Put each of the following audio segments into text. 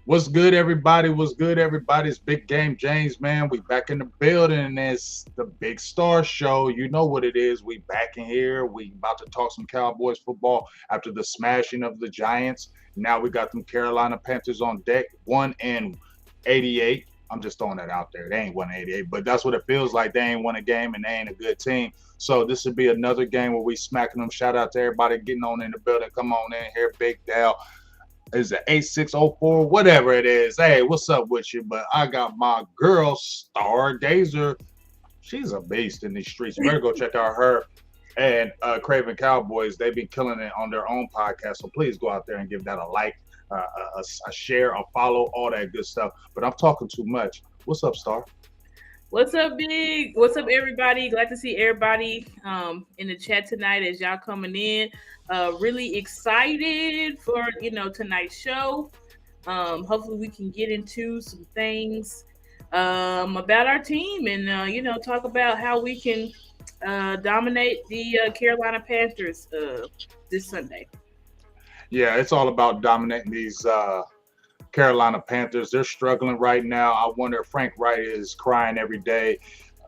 What's good, everybody? What's good, everybody? It's Big Game James, man. We back in the building, and it's the Big Star Show. You know what it is. We back in here. We about to talk some Cowboys football after the smashing of the Giants. Now we got them Carolina Panthers on deck, 1-88. I'm just throwing that out there. They ain't 1-88, but that's what it feels like. They ain't won a game, and they ain't a good team. So this would be another game where we smacking them. Shout out to everybody getting on in the building. Come on in here, Big Dal. Is it 8604? Whatever it is. Hey, what's up with you? But I got my girl, Star Gazer. She's a beast in these streets. You better go check out her and Craven Cowboys. They've been killing it on their own podcast. So please go out there and give that a like, a share, a follow, all that good stuff. But I'm talking too much. What's up, Star? What's up, Big? What's up, everybody? Glad to see everybody in the chat tonight as y'all coming in. Really excited for tonight's show. Hopefully, we can get into some things about our team and talk about how we can dominate the Carolina Panthers this Sunday. Yeah, it's all about dominating these Carolina Panthers. They're struggling right now. I wonder if Frank Wright is crying every day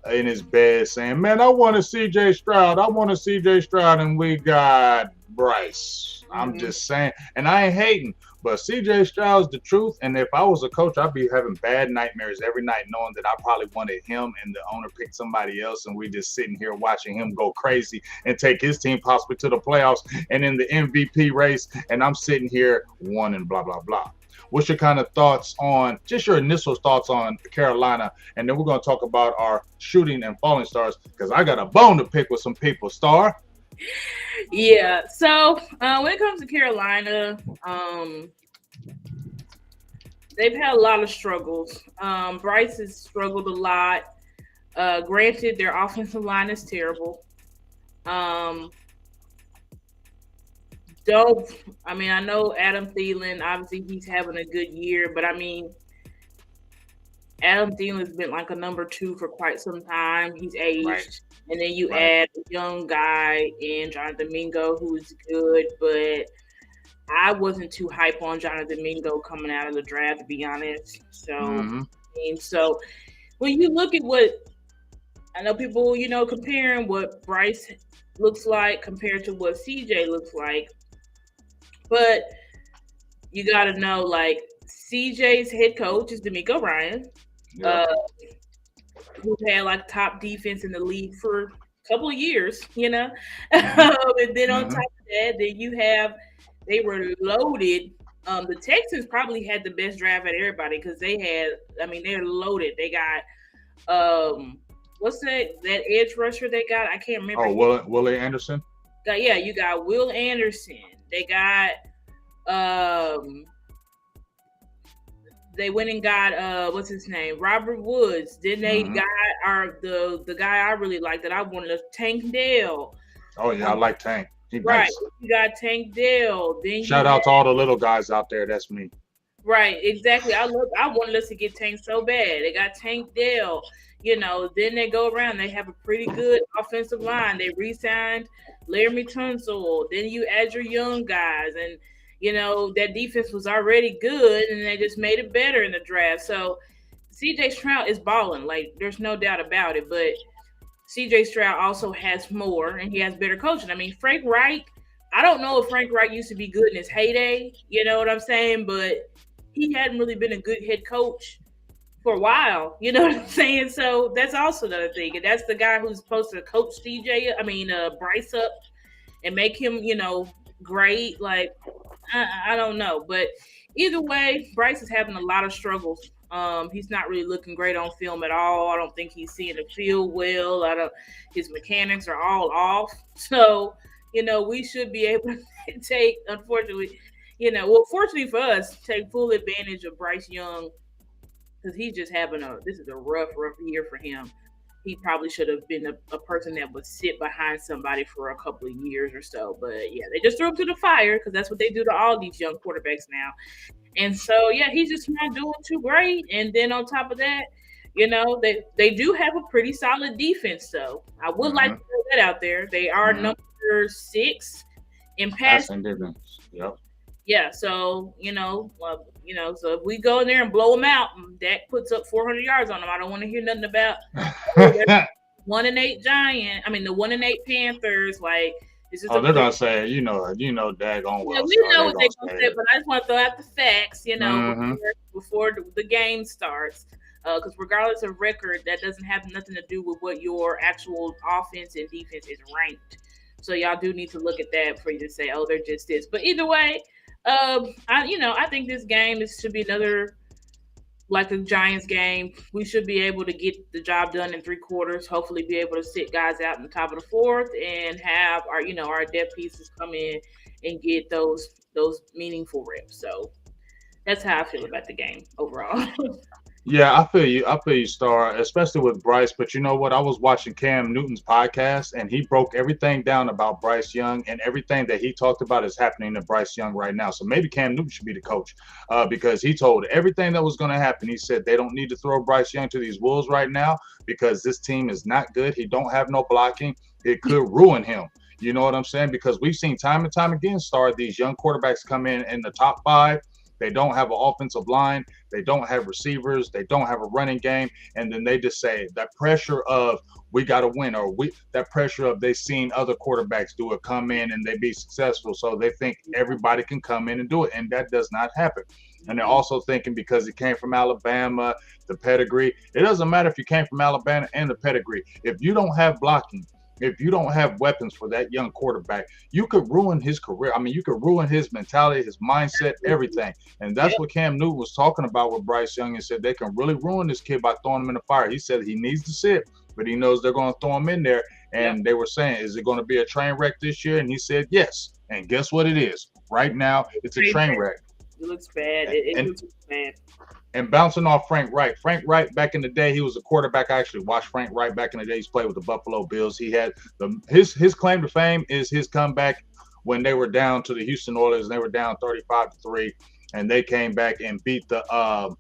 in his bed saying, "Man, I want to CJ Stroud. I want to CJ Stroud," and we got Bryce. I'm just saying, and I ain't hating, but CJ Stroud's the truth. And if I was a coach, I'd be having bad nightmares every night, knowing that I probably wanted him and the owner picked somebody else, and we just sitting here watching him go crazy and take his team possibly to the playoffs and in the MVP race, and I'm sitting here one and blah blah blah. What's your kind of thoughts on just your initial thoughts on Carolina? And then we're going to talk about our shooting and falling stars because I got a bone to pick with some people. Star? Yeah. So when it comes to Carolina, they've had a lot of struggles. Bryce has struggled a lot. Granted, their offensive line is terrible. Um, don't I mean I know Adam Thielen, obviously he's having a good year, but I mean Adam Thielen's been like a number two for quite some time. He's Right. aged. And then you Right. add a young guy in Jonathan Mingo who is good, but I wasn't too hype on Jonathan Mingo coming out of the draft to be honest. Mm-hmm. So when you look at what I know people, comparing what Bryce looks like compared to what CJ looks like, but you got to know, like, CJ's head coach is D'Amico Ryan, Yep. uh, who had like top defense in the league for a couple of years, Mm-hmm. and then on Mm-hmm. top of that, then you have they were loaded. The Texans probably had the best draft at everybody because they're loaded. They got what's that edge rusher they got? I can't remember. Oh, Willie Anderson? You got Will Anderson. They got um they went and got what's his name, Robert Woods. Then they Mm-hmm. got the guy I really like that I wanted to Tank Dell. Oh, yeah, I Um, like Tank. He right, nice. you got Tank Dell. Then you Shout had out to all the little guys out there. That's me. right, exactly. I wanted us to get Tank so bad. They got Tank Dell. Then they go around. They have a pretty good offensive line. They re-signed Laramie Tunsil. Then you add your young guys, and that defense was already good, and they just made it better in the draft. So CJ Stroud is balling, like there's no doubt about it. But CJ Stroud also has more, and he has better coaching. I mean, Frank Reich. I don't know if Frank Reich used to be good in his heyday. You know what I'm saying? But he hadn't really been a good head coach for a while. You know what I'm saying? So that's also another thing. And that's the guy who's supposed to coach Bryce up and make him, great. Like, I don't know. But either way, Bryce is having a lot of struggles. He's not really looking great on film at all. I don't think he's seeing the field well. His mechanics are all off. So, we should be able to take, unfortunately, fortunately for us, take full advantage of Bryce Young because he's just having this is a rough year for him. He probably should have been a person that would sit behind somebody for a couple of years or so. But yeah, they just threw him to the fire because that's what they do to all these young quarterbacks now. And so yeah, he's just not doing too great. And then on top of that, they do have a pretty solid defense though. I would like Mm-hmm. to throw that out there. They are Mm-hmm. number 6 in pass. Passing defense. Yep. Yeah, so so if we go in there and blow them out, Dak puts up 400 yards on them. I don't want to hear nothing about oh, they're 1-8 Giant. I mean, the 1-8 Panthers. Like this is Oh, a they're gonna say, daggone yeah, well we star. know They're what gonna they're gonna say say, it. but I just want to throw out the facts, Mm-hmm. before the game starts. Because regardless of record, that doesn't have nothing to do with what your actual offense and defense is ranked. So y'all do need to look at that for you to say, oh, they're just this. But either way, I think this game should be another like a Giants game. We should be able to get the job done in 3 quarters. Hopefully, be able to sit guys out in the top of the fourth and have our depth pieces come in and get those meaningful reps. So that's how I feel about the game overall. Yeah, I feel you. I feel you, Star, especially with Bryce. But you know what? I was watching Cam Newton's podcast, and he broke everything down about Bryce Young, and everything that he talked about is happening to Bryce Young right now. So maybe Cam Newton should be the coach, because he told everything that was going to happen. He said they don't need to throw Bryce Young to these Wolves right now because this team is not good. He don't have no blocking. It could ruin him. You know what I'm saying? Because we've seen time and time again, Star, these young quarterbacks come in the top five. They don't have an offensive line. They don't have receivers. They don't have a running game. And then they just say that pressure of we got to win, or that pressure of they seen other quarterbacks do it, come in and they be successful. So they think everybody can come in and do it. And that does not happen. And they're also thinking because it came from Alabama, the pedigree. It doesn't matter if you came from Alabama and the pedigree. If you don't have blocking, if you don't have weapons for that young quarterback, you could ruin his career. I mean, you could ruin his mentality, his mindset, everything. And that's what Cam Newton was talking about with Bryce Young, and said they can really ruin this kid by throwing him in the fire. He said he needs to sit, but he knows they're going to throw him in there. And they were saying, is it going to be a train wreck this year? And he said, yes. And guess what it is? Right now, it's a train wreck. It looks bad. It looks bad. And bouncing off Frank Wright. Frank Wright, back in the day, he was a quarterback. I actually watched Frank Wright back in the day. He's played with the Buffalo Bills. He had his claim to fame is his comeback when they were down to the Houston Oilers, and they were down 35-3, and they came back and beat the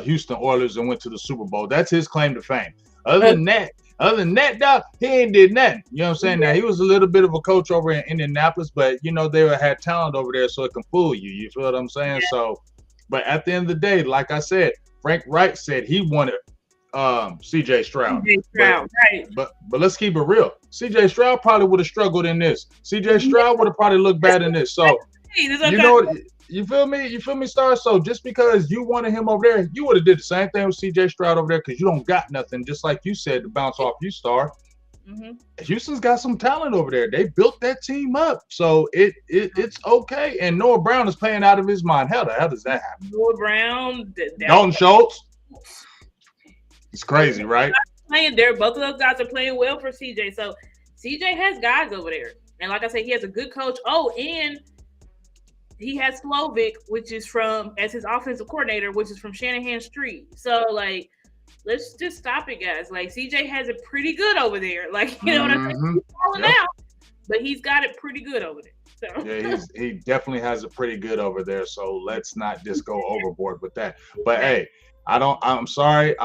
Houston Oilers and went to the Super Bowl. That's his claim to fame. Other than that, dog, he ain't did nothing. You know what I'm saying? Now, he was a little bit of a coach over in Indianapolis, but, they had talent over there, so it can fool you. You feel what I'm saying? Yeah. So, but at the end of the day, like I said, Frank Wright said he wanted C.J. Stroud. Right. But let's keep it real. C.J. Stroud probably would have struggled in this. C.J. Stroud would have probably looked bad in this. So, you feel me? You feel me, Star? So just because you wanted him over there, you would have did the same thing with C.J. Stroud over there because you don't got nothing, just like you said, to bounce off you, Star. Mm-hmm. Houston's got some talent over there. They built that team up, so it's okay. And Noah Brown is playing out of his mind. How the hell does that happen? Noah Brown, Dalton Schultz. It's crazy, right? Playing there, both of those guys are playing well for CJ. So CJ has guys over there, and like I said, he has a good coach. Oh, and he has Slovic, which is as his offensive coordinator, which is from Shanahan Street. So like, let's just stop it, guys. Like CJ has it pretty good over there. Like, you know what I'm saying? He's falling out, but he's got it pretty good over there. So. Yeah, he definitely has it pretty good over there. So let's not just go overboard with that. But hey, I'm sorry.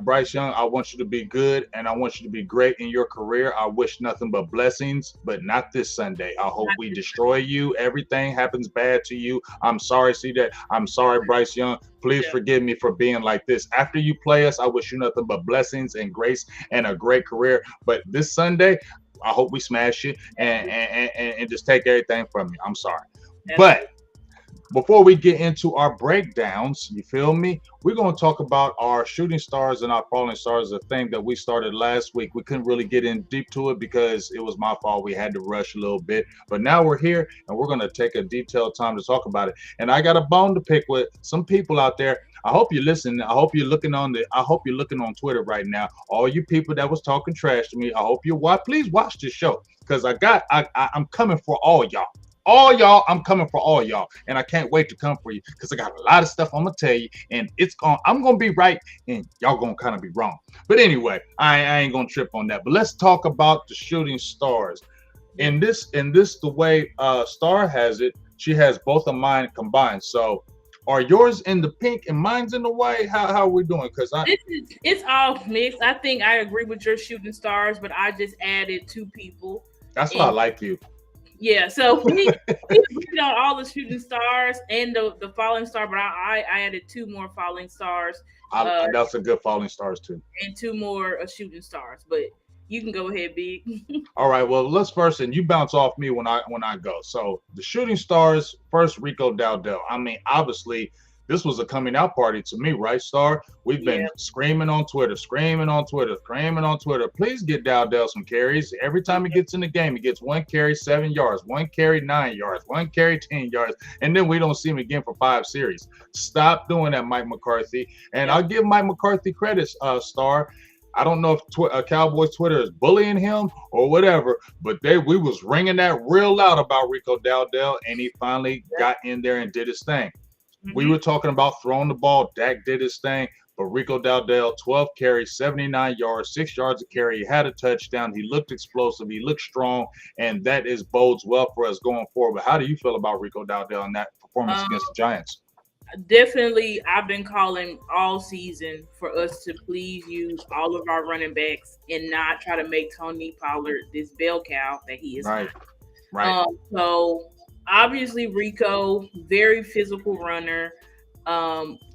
Bryce Young, I want you to be good and I want you to be great in your career. I wish nothing but blessings, but not this Sunday. I hope we destroy you. Everything happens bad to you. I'm sorry, CJ. I'm sorry, Bryce Young. Please forgive me for being like this. After you play us, I wish you nothing but blessings and grace and a great career. But this Sunday, I hope we smash you and just take everything from you. I'm sorry. But before we get into our breakdowns, you feel me? We're going to talk about our shooting stars and our falling stars, a thing that we started last week. We couldn't really get in deep to it because it was my fault. We had to rush a little bit. But now we're here and we're going to take a detailed time to talk about it. And I got a bone to pick with some people out there. I hope you're listening. I hope you're looking on Twitter right now. All you people that was talking trash to me, I hope please watch this show because I'm coming for all y'all. All y'all, I'm coming for all y'all, and I can't wait to come for you because I got a lot of stuff I'm gonna tell you, and I'm gonna be right, and y'all gonna kind of be wrong. But anyway, I ain't gonna trip on that. But let's talk about the shooting stars. In this, the way Star has it, she has both of mine combined. So, are yours in the pink and mine's in the white? How are we doing? Because it's all mixed. I think I agree with your shooting stars, but I just added 2 people. That's why I like you. Yeah, so we agreed on all the shooting stars and the falling star, but I added two more falling stars, uh, That's a good falling stars too. and two more shooting stars. But you can go ahead, Big. All right, well, let's first, and you bounce off me when I go. So the shooting stars first, Rico Dowdell. I mean, obviously, this was a coming out party to me, right, Star? We've been Yeah. screaming on Twitter, screaming on Twitter, screaming on Twitter. Please get Dowdell some carries. Every time he gets in the game, he gets one carry, 7 yards, one carry, 9 yards, one carry, 10 yards, and then we don't see him again for 5 series. Stop doing that, Mike McCarthy. And Yep. I'll give Mike McCarthy credit, Star. I don't know if Cowboys Twitter is bullying him or whatever, but we was ringing that real loud about Rico Dowdell, and he finally Yep. got in there and did his thing. We Hmm. were talking about throwing the ball. Dak did his thing, but Rico Dowdell, 12 carries, 79 yards, 6 yards a carry. He had a touchdown. He looked explosive. He looked strong, and that is bodes well for us going forward. But how do you feel about Rico Dowdell and that performance Um, against the Giants? Definitely, I've been calling all season for us to please use all of our running backs and not try to make Tony Pollard this bell cow that he is Right, not. right. So obviously Rico, very physical runner.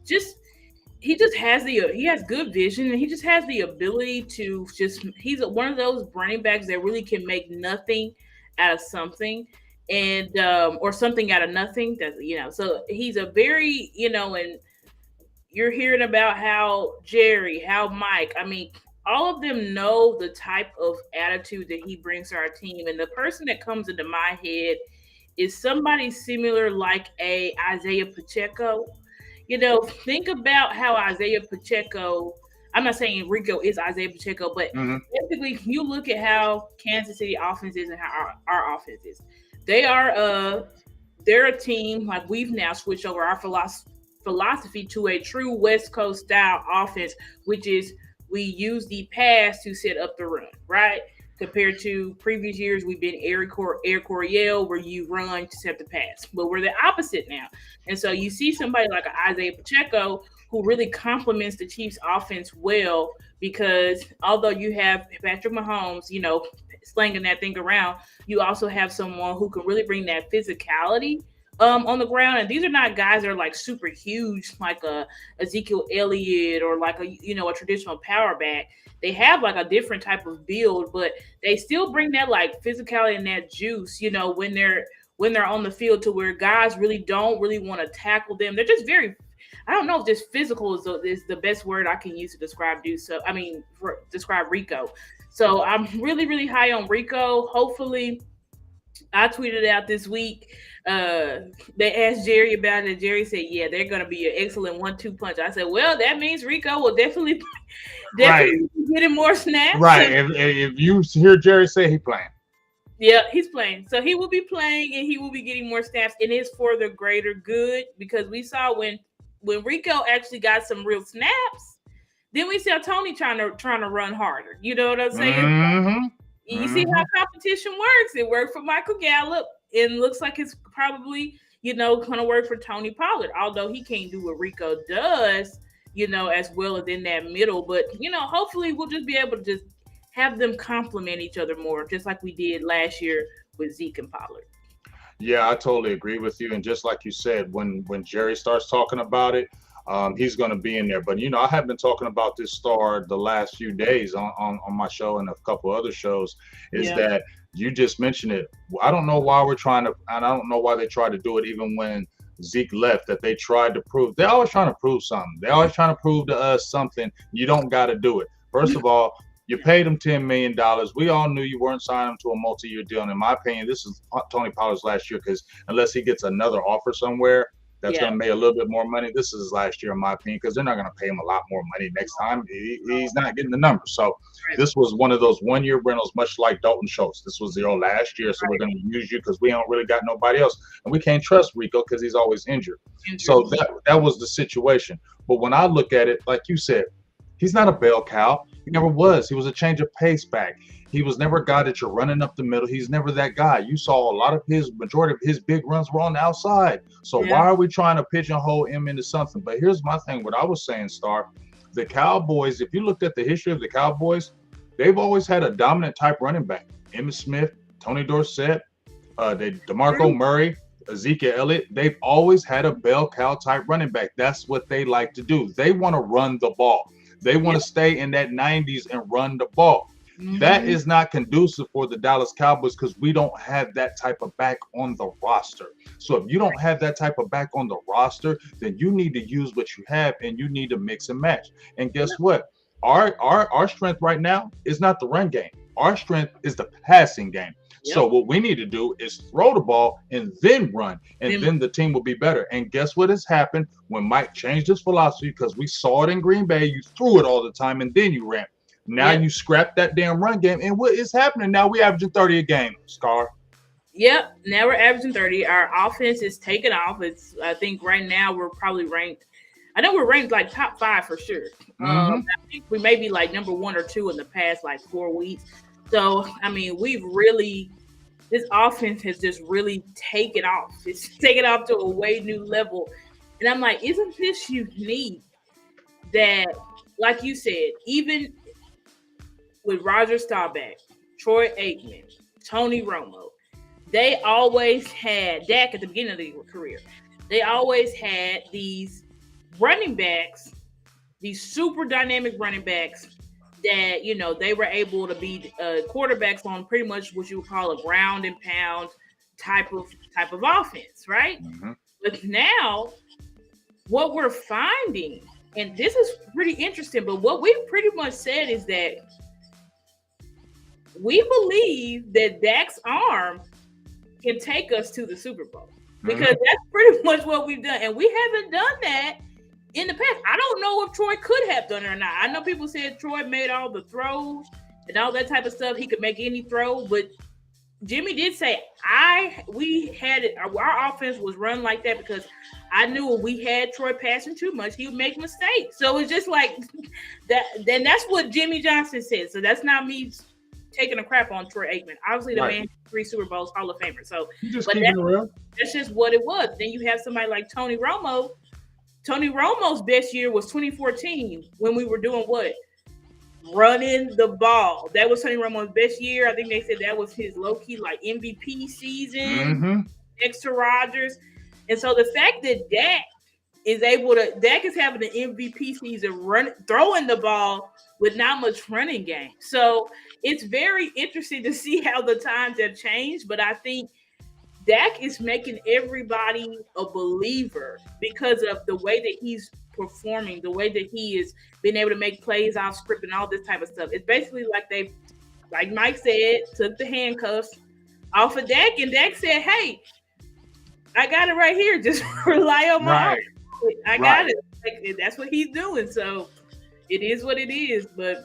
Just he has good vision, and he just has the ability to just he's one of those running backs that really can make nothing out of something, and or something out of nothing. So he's a very and you're hearing about how Jerry, how Mike, I mean, all of them know the type of attitude that he brings to our team. And the person that comes into my head is somebody similar like a Isaiah Pacheco. Think about how Isaiah Pacheco, I'm not saying Rico is Isaiah Pacheco, but Mm-hmm. basically you look at how Kansas City offense is and how our offense is. They are they're a team like we've now switched over our philosophy to a true West Coast style offense, which is we use the pass to set up the run, right? Compared to previous years, we've been Air Coryell, where you run to set the pass. But we're the opposite now. And so you see somebody like Isaiah Pacheco who really complements the Chiefs offense well because although you have Patrick Mahomes, slinging that thing around, you also have someone who can really bring that physicality on the ground. And these are not guys that are like super huge, like a Ezekiel Elliott or like a traditional power back. They have like a different type of build, but they still bring that like physicality and that juice, when they're on the field to where guys really don't really want to tackle them. They're just very I don't know if just physical is the best word I can use to describe describe Rico. So I'm really, really high on Rico. Hopefully I tweeted out this week. They asked Jerry about it. Jerry said, "Yeah, they're going to be an excellent 1-2 punch." I said, "Well, that means Rico will definitely, Right, definitely be getting more snaps." right. If you hear Jerry say he playing, Yeah, he's playing, so he will be playing and he will be getting more snaps. And it's for the greater good because we saw when Rico actually got some real snaps, then we saw Tony trying to run harder. You know what I'm saying? mm-hmm, You see mm-hmm. how competition works. It worked for Michael Gallup. It looks like it's probably, going to work for Tony Pollard, although he can't do what Rico does, as well as in that middle. But, hopefully we'll just be able to just have them complement each other more, just like we did last year with Zeke and Pollard. Yeah, I totally agree with you. And just like you said, when Jerry starts talking about it, he's going to be in there. But I have been talking about this star the last few days on my show and a couple other shows. Is Yeah. that you just mentioned it? I don't know why we're trying to, and I don't know why they tried to do it even when Zeke left. That they tried to prove. They're always trying to prove something. They're always trying to prove to us something. You don't got to do it. First of all, you paid him $10 million. We all knew you weren't signing him to a multi-year deal. And in my opinion, this is Tony Pollard's last year because unless he gets another offer somewhere that's Yeah. going to make a little bit more money, this is his last year, in my opinion, because they're not going to pay him a lot more money next time. He's not getting the numbers. So Right. this was one of those one-year rentals, much like Dalton Schultz. This was your last year, so we're going to use you because we don't really got nobody else, and we can't trust Rico because he's always injured. So that was the situation. But when I look at it, like you said, he's not a bell cow. He never was. He was a change of pace back. He was never a guy that you're running up the middle. He's never that guy. You saw a lot of majority of his big runs were on the outside. So why Yeah. are we trying to pigeonhole him into something? But here's my thing, what I was saying, Star. The Cowboys, if you looked at the history of the Cowboys, they've always had a dominant type running back. Emmitt Smith, Tony Dorsett, DeMarco Murray, Ezekiel Elliott, they've always had a bell cow type running back. That's what they like to do. They want to run the ball. They want Yep. to stay in that 90s and run the ball. That Mm-hmm. is not conducive for the Dallas Cowboys because we don't have that type of back on the roster. So if you don't have that type of back on the roster, then you need to use what you have and you need to mix and match. And guess Yep. what? Our strength right now is not the run game. Our strength is the passing game. So Yep. what we need to do is throw the ball and then run, and Then then the team will be better. And guess what has happened when Mike changed his philosophy? Because we saw it in Green Bay, you threw it all the time and then you ran. Now yep. you scrap that damn run game, and what is happening now? We averaging 30 a game, Scar. Yep. Now we're averaging 30. Our offense is taking off. It's I think right now we're probably ranked. I know we're ranked like top 5 for sure. Mm-hmm. I think we may be like number 1 or 2 in the past like 4 weeks. So I mean, we've really this offense has just really taken off. It's taken off to a way new level. And I'm like, isn't this unique that, like you said, even with Roger Staubach, Troy Aikman, Tony Romo, they always had Dak at the beginning of their career. They always had these running backs, these super dynamic running backs that they were able to be quarterbacks on pretty much what you would call a ground and pound type of offense, right? Mm-hmm. But now what we're finding, and this is pretty interesting, but what we pretty much said is that we believe that Dak's arm can take us to the Super Bowl because Mm-hmm. that's pretty much what we've done, and we haven't done that in the past. I don't know if Troy could have done it or not. I know people said Troy made all the throws and all that type of stuff. He could make any throw, but Jimmy did say we had it. Our offense was run like that because I knew if we had Troy passing too much, he would make mistakes. So it's just like that. Then that's what Jimmy Johnson said. So that's not me taking a crap on Troy Aikman. Obviously, the Right. man had 3 Super Bowls, Hall of Famer. So, You just but keeping it real. that's just what it was. Then you have somebody like Tony Romo. Tony Romo's best year was 2014 when we were doing what? Running the ball. That was Tony Romo's best year. I think they said that was his low-key like MVP season Mm-hmm. next to Rodgers. And so the fact that Dak is having an MVP season throwing the ball with not much running game. So it's very interesting to see how the times have changed. But I think Dak is making everybody a believer because of the way that he's performing, the way that he is being able to make plays off script and all this type of stuff. It's basically like like Mike said, took the handcuffs off of Dak, and Dak said, "Hey, I got it right here. Just rely on my arm. Right. I got it." Like, that's what he's doing. So it is what it is. But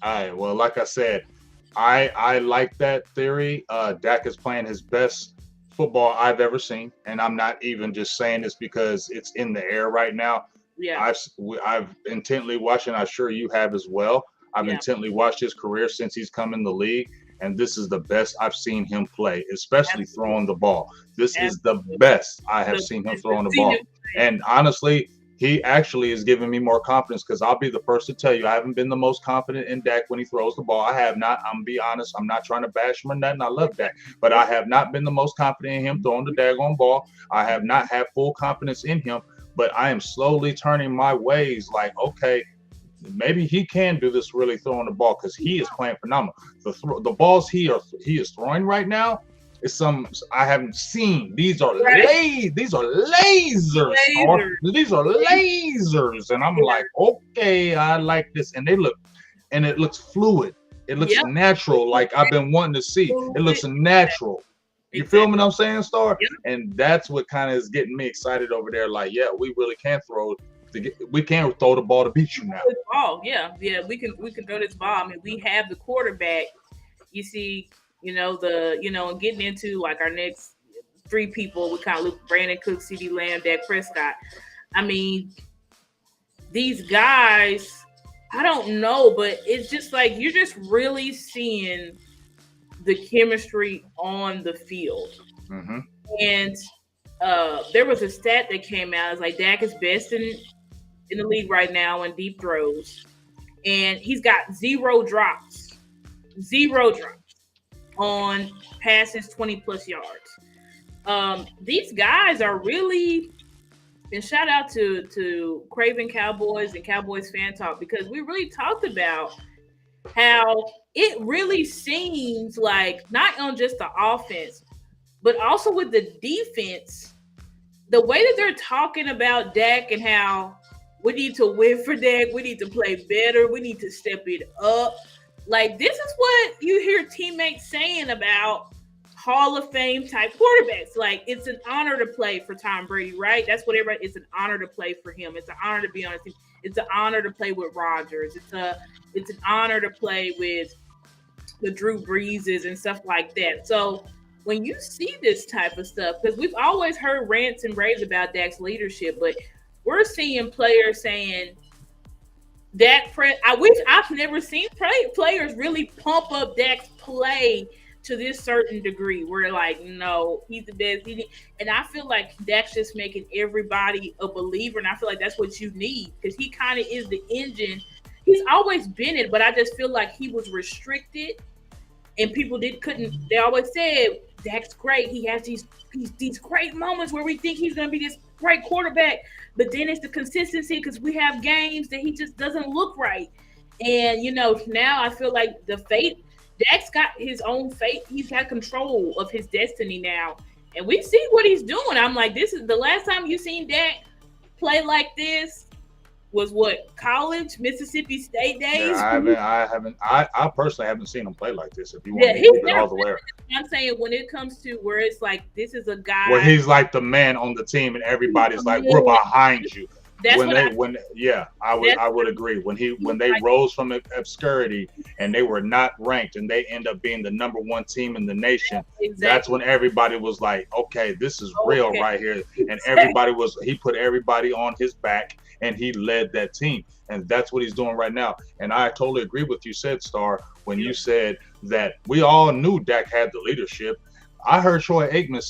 All right. Well, like I said, I like that theory. Dak is playing his best football I've ever seen, and I'm not even just saying this because it's in the air right now. yeah, I've intently watched, and I'm sure you have as well. I've yeah, intently watched his career since he's come in the league, and this is the best I've seen him play, especially absolutely. throwing the ball. This is the Absolutely. best I have So, seen him it's throwing the seen ball. him play. And honestly, he actually is giving me more confidence because I'll be the first to tell you I haven't been the most confident in Dak when he throws the ball. I have not. I'm gonna be honest. I'm not trying to bash him or nothing. I love Dak, but I have not been the most confident in him throwing the daggone ball. I have not had full confidence in him, but I am slowly turning my ways. Like, okay, maybe he can do this really throwing the ball because he is playing phenomenal. The balls he is throwing right now is some I haven't seen. These are Right. these are lasers, Star. Laser. These are lasers, and I'm like, okay, I like this, and it looks fluid. It looks Yep. natural, like I've been wanting to see. It looks natural. You feel me? Exactly. What I'm saying, Star? Yep. And that's what kind of is getting me excited over there. Like, yeah, we really can throw. We can throw the ball to beat you now. This ball, yeah, we can throw this ball. I mean, we have the quarterback. You see, and getting into like our next 3 people, we kind of look Brandon Cook, CD Lamb, Dak Prescott. I mean, these guys, I don't know, but it's just like you're just really seeing the chemistry on the field. Mm-hmm. And there was a stat that came out. It's like Dak is best in the league right now in deep throws, and he's got 0 drops. 0 drops. on passes 20 plus yards. These guys are really, and shout out to Craven Cowboys and Cowboys Fan Talk, because we really talked about how it really seems like not on just the offense, but also with the defense, the way that they're talking about Dak and how we need to win for Dak, we need to play better, we need to step it up. Like, this is what you hear teammates saying about Hall of Fame type quarterbacks. Like, it's an honor to play for Tom Brady, right? That's what everybody. It's an honor to play for him. It's an honor to be on a team. It's an honor to play with Rodgers. It's an honor to play with the Drew Breeses and stuff like that. So when you see this type of stuff, because we've always heard rants and raves about Dak's leadership, but we're seeing players saying I wish I've never seen players really pump up Dak's play to this certain degree. We're like, no, he's the best. And I feel like Dak's just making everybody a believer, and I feel like that's what you need, because he kind of is the engine. He's always been it, but I just feel like he was restricted, and people couldn't. They always said Dak's great. He has these great moments where we think he's going to be this great quarterback, but then it's the consistency, because we have games that he just doesn't look right. And now I feel like the fate. Dak's got his own fate. He's got control of his destiny now, and we see what he's doing. I'm like, this is the last time you seen Dak play like this. Was what, college, Mississippi State days? Yeah, I personally haven't seen him play like this. If you want me to keep it all the way. I'm saying, when it comes to where it's like, this is a guy where he's like the man on the team, and everybody's like, we're behind you. That's I would agree. When they rose from obscurity and they were not ranked, and they end up being the number one team in the nation, that's when everybody was like, okay, this is real right here. And he put everybody on his back, and he led that team. And that's what he's doing right now. And I totally agree with you said, Star, when you said that we all knew Dak had the leadership. I heard Troy Aikman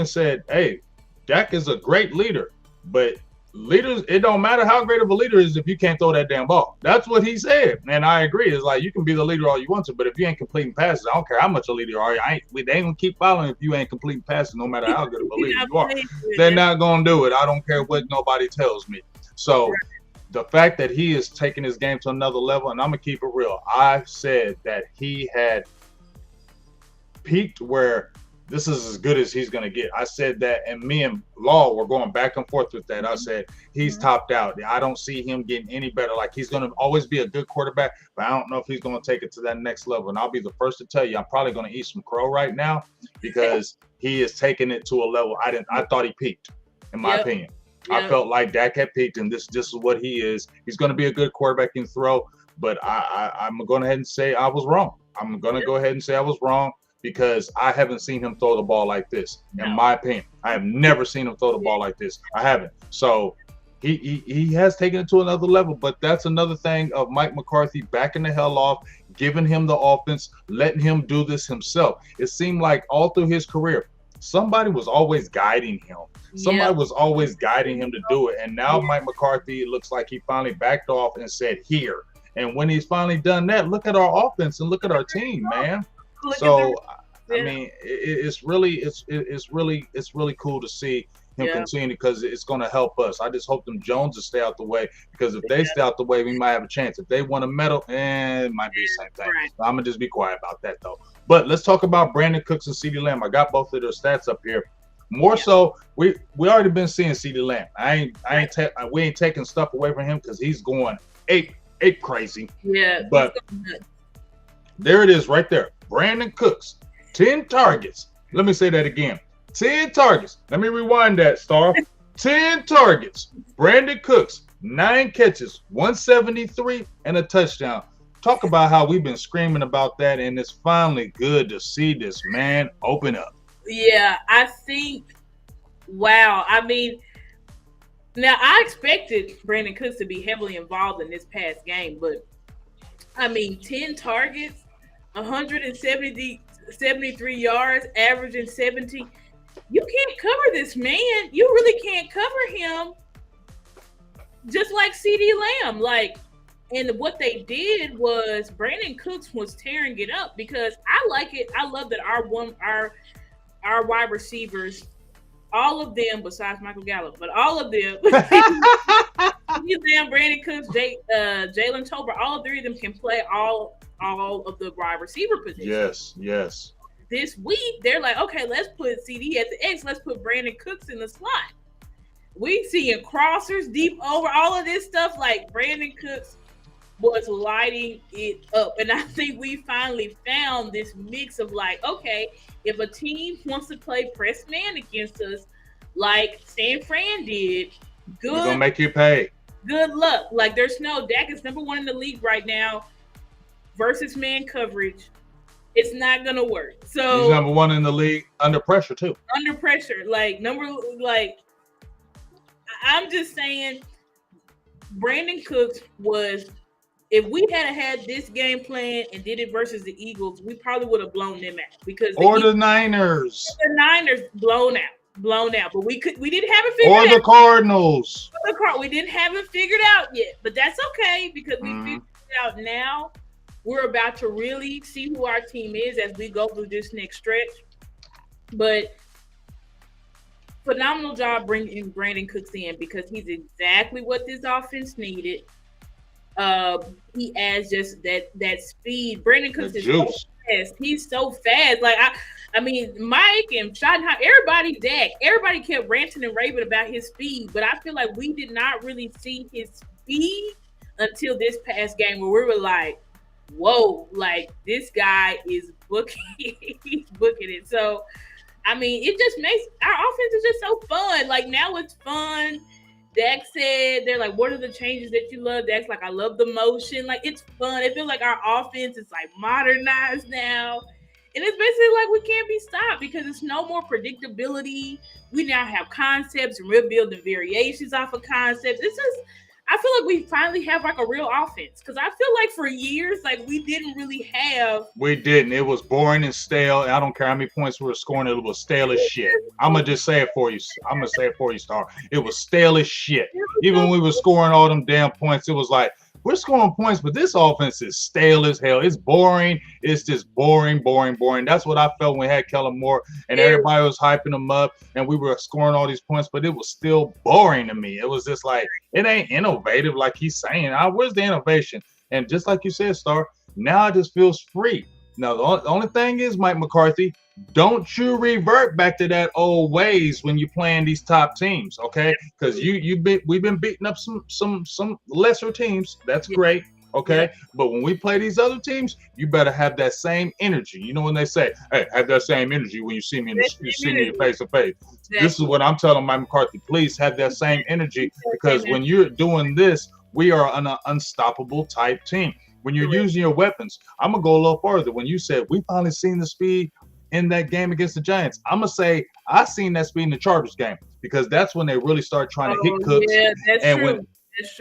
said, hey, Dak is a great leader. But leaders, it don't matter how great of a leader is if you can't throw that damn ball. That's what he said, and I agree. It's like, you can be the leader all you want to, but if you ain't completing passes, I don't care how much a leader you are. They ain't gonna keep following if you ain't completing passes, no matter how good of a leader you are. They're not gonna do it. I don't care what nobody tells me. So the fact that he is taking his game to another level, and I'm gonna keep it real. I said that he had peaked where this is as good as he's going to get. I said that, and me and Law were going back and forth with that. I said, he's topped out. I don't see him getting any better. Like, he's going to always be a good quarterback, but I don't know if he's going to take it to that next level. And I'll be the first to tell you, I'm probably going to eat some crow right now, because he is taking it to a level I thought he peaked, in my opinion. I felt like Dak had peaked, and this is what he is. He's going to be a good quarterback and throw, but I'm going to go ahead and say I was wrong. I'm going to go ahead and say I was wrong, because I haven't seen him throw the ball like this, in my opinion. I have never seen him throw the ball like this. I haven't. So he has taken it to another level, but that's another thing of Mike McCarthy backing the hell off, giving him the offense, letting him do this himself. It seemed like all through his career, somebody was always guiding him. Somebody was always guiding him to do it. And now Mike McCarthy, it looks like he finally backed off and said, here. And when he's finally done that, look at our offense and look at our team, man. So I mean, it's really cool to see him continue, because it's going to help us. I just hope them Joneses stay out the way, because if they stay out the way, we might have a chance. If they win a medal, it might be the same thing. Right. So I'm gonna just be quiet about that though. But let's talk about Brandon Cooks and CeeDee Lamb. I got both of their stats up here. More so, we already been seeing CeeDee Lamb. We ain't taking stuff away from him, because he's going ape crazy. Yeah. But there it is right there. Brandon Cooks, 10 targets. Let me say that again. 10 targets. Let me rewind that, Star. 10 targets. Brandon Cooks, 9 catches, 173, and a touchdown. Talk about how we've been screaming about that, and it's finally good to see this man open up. Yeah, I think, wow. I mean, now I expected Brandon Cooks to be heavily involved in this past game, but I mean, 10 targets, 173 yards, averaging 70. You can't cover this man. You really can't cover him. Just like CeeDee Lamb. Like, And what they did was Brandon Cooks was tearing it up because I like it. I love that our wide receivers, all of them besides Michael Gallup, but all of them, Lamb, Brandon Cooks, Jalen Tolbert, all three of them can play all of the wide receiver positions. Yes. This week they're like, okay, let's put CD at the X, let's put Brandon Cooks in the slot. We seeing crossers deep over all of this stuff. Like Brandon Cooks was lighting it up. And I think we finally found this mix of like, okay, if a team wants to play press man against us, like San Fran did, good. We're gonna make you pay. Good luck. Like there's no Dak is number one in the league right now versus man coverage. It's not gonna work. So he's number one in the league under pressure too. Under pressure, I'm just saying, Brandon Cooks was. If we had this game plan and did it versus the Eagles, we probably would have blown them out because the Niners. The Niners blown out. But we didn't have it figured out. Or the Cardinals. We didn't have it figured out yet, but that's okay because we figured it out now. We're about to really see who our team is as we go through this next stretch. But phenomenal job bringing Brandon Cooks in because he's exactly what this offense needed. He adds just that speed. Brandon Cooks is so fast. He's so fast. Like I mean, Mike and Schottenheimer, everybody kept ranting and raving about his speed, but I feel like we did not really see his speed until this past game where we were like, whoa, like this guy is booking he's booking it. So I mean, it just makes our offense is just so fun. Like now it's fun. Dak said, they're like, what are the changes that you love? Dak's like, I love the motion. Like, it's fun. It feels like our offense is like modernized now. And it's basically like we can't be stopped because it's no more predictability. We now have concepts and we're building variations off of concepts. It's just, I feel like we finally have like a real offense because I feel like for years, like we didn't really have. We didn't. It was boring and stale. I don't care how many points we were scoring. It was stale as shit. I'm going to just say it for you. I'm going to say it for you, Star. It was stale as shit. Even when we were scoring all them damn points, it was like, we're scoring points, but this offense is stale as hell. It's boring. It's just boring. That's what I felt when we had Kellen Moore and everybody was hyping him up and we were scoring all these points, but it was still boring to me. It was just like, it ain't innovative like he's saying. Where's the innovation? And just like you said, Star, now it just feels free. Now, the only thing is, Mike McCarthy, don't you revert back to that old ways when you're playing these top teams, okay? Because we've been beating up some lesser teams. That's great, okay? Yeah. But when we play these other teams, you better have that same energy. You know when they say, "Hey, have that same energy when you see me face to face." This is what I'm telling Mike McCarthy. Please have that same energy because when you're doing this, we are an unstoppable type team. When you're using your weapons, I'm going to go a little further. When you said, we finally seen the speed in that game against the Giants, I'm going to say, I seen that speed in the Chargers game because that's when they really started trying to hit Cooks. Yeah, that's and true. when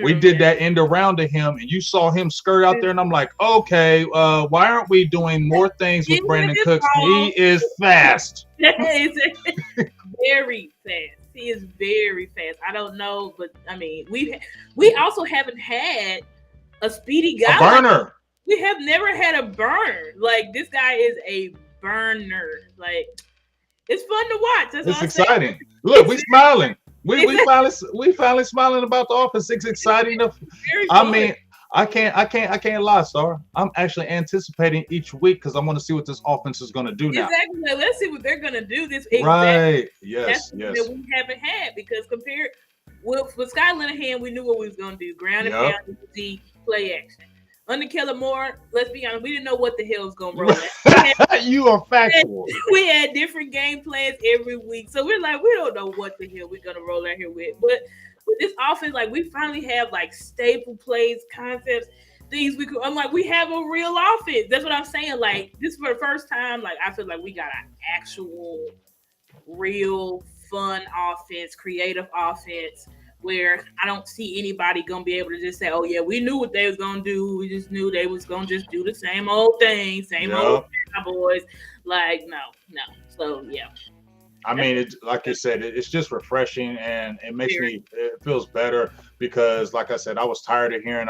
we did that end around to him and you saw him skirt out there and I'm like, okay, why aren't we doing more things with Brandon Cooks? He is fast. Very fast. He is very fast. I don't know, but I mean, we also haven't had a speedy guy. A burner. We have never had a burner. Like this guy is a burner. Like it's fun to watch. That's it's exciting. Look, we smiling. We finally smiling about the offense. It's exciting. I mean, I can't lie, Star. I'm actually anticipating each week because I want to see what this offense is going to do now. Exactly. Let's see what they're going to do this. Right. Yes. That we haven't had because compared with Scott Linehan, we knew what we was going to do. Ground and pound, easy, play action. Under Kellen Moore, let's be honest, we didn't know what the hell was going to roll at. You are factual. We had different game plans every week. So we're like, we don't know what the hell we're going to roll out here with. But with this offense, like we finally have like staple plays, concepts, things we could. I'm like, we have a real offense. That's what I'm saying. Like this for the first time, like I feel like we got an actual, real, fun offense, creative offense. Where I don't see anybody gonna be able to just say, "Oh yeah, we knew what they was gonna do. We just knew they was gonna just do the same old thing, same old Cowboys." Like no. So yeah. I That's mean, it, like you said, it's just refreshing and it makes very me, it feels better because, like I said, I was tired of hearing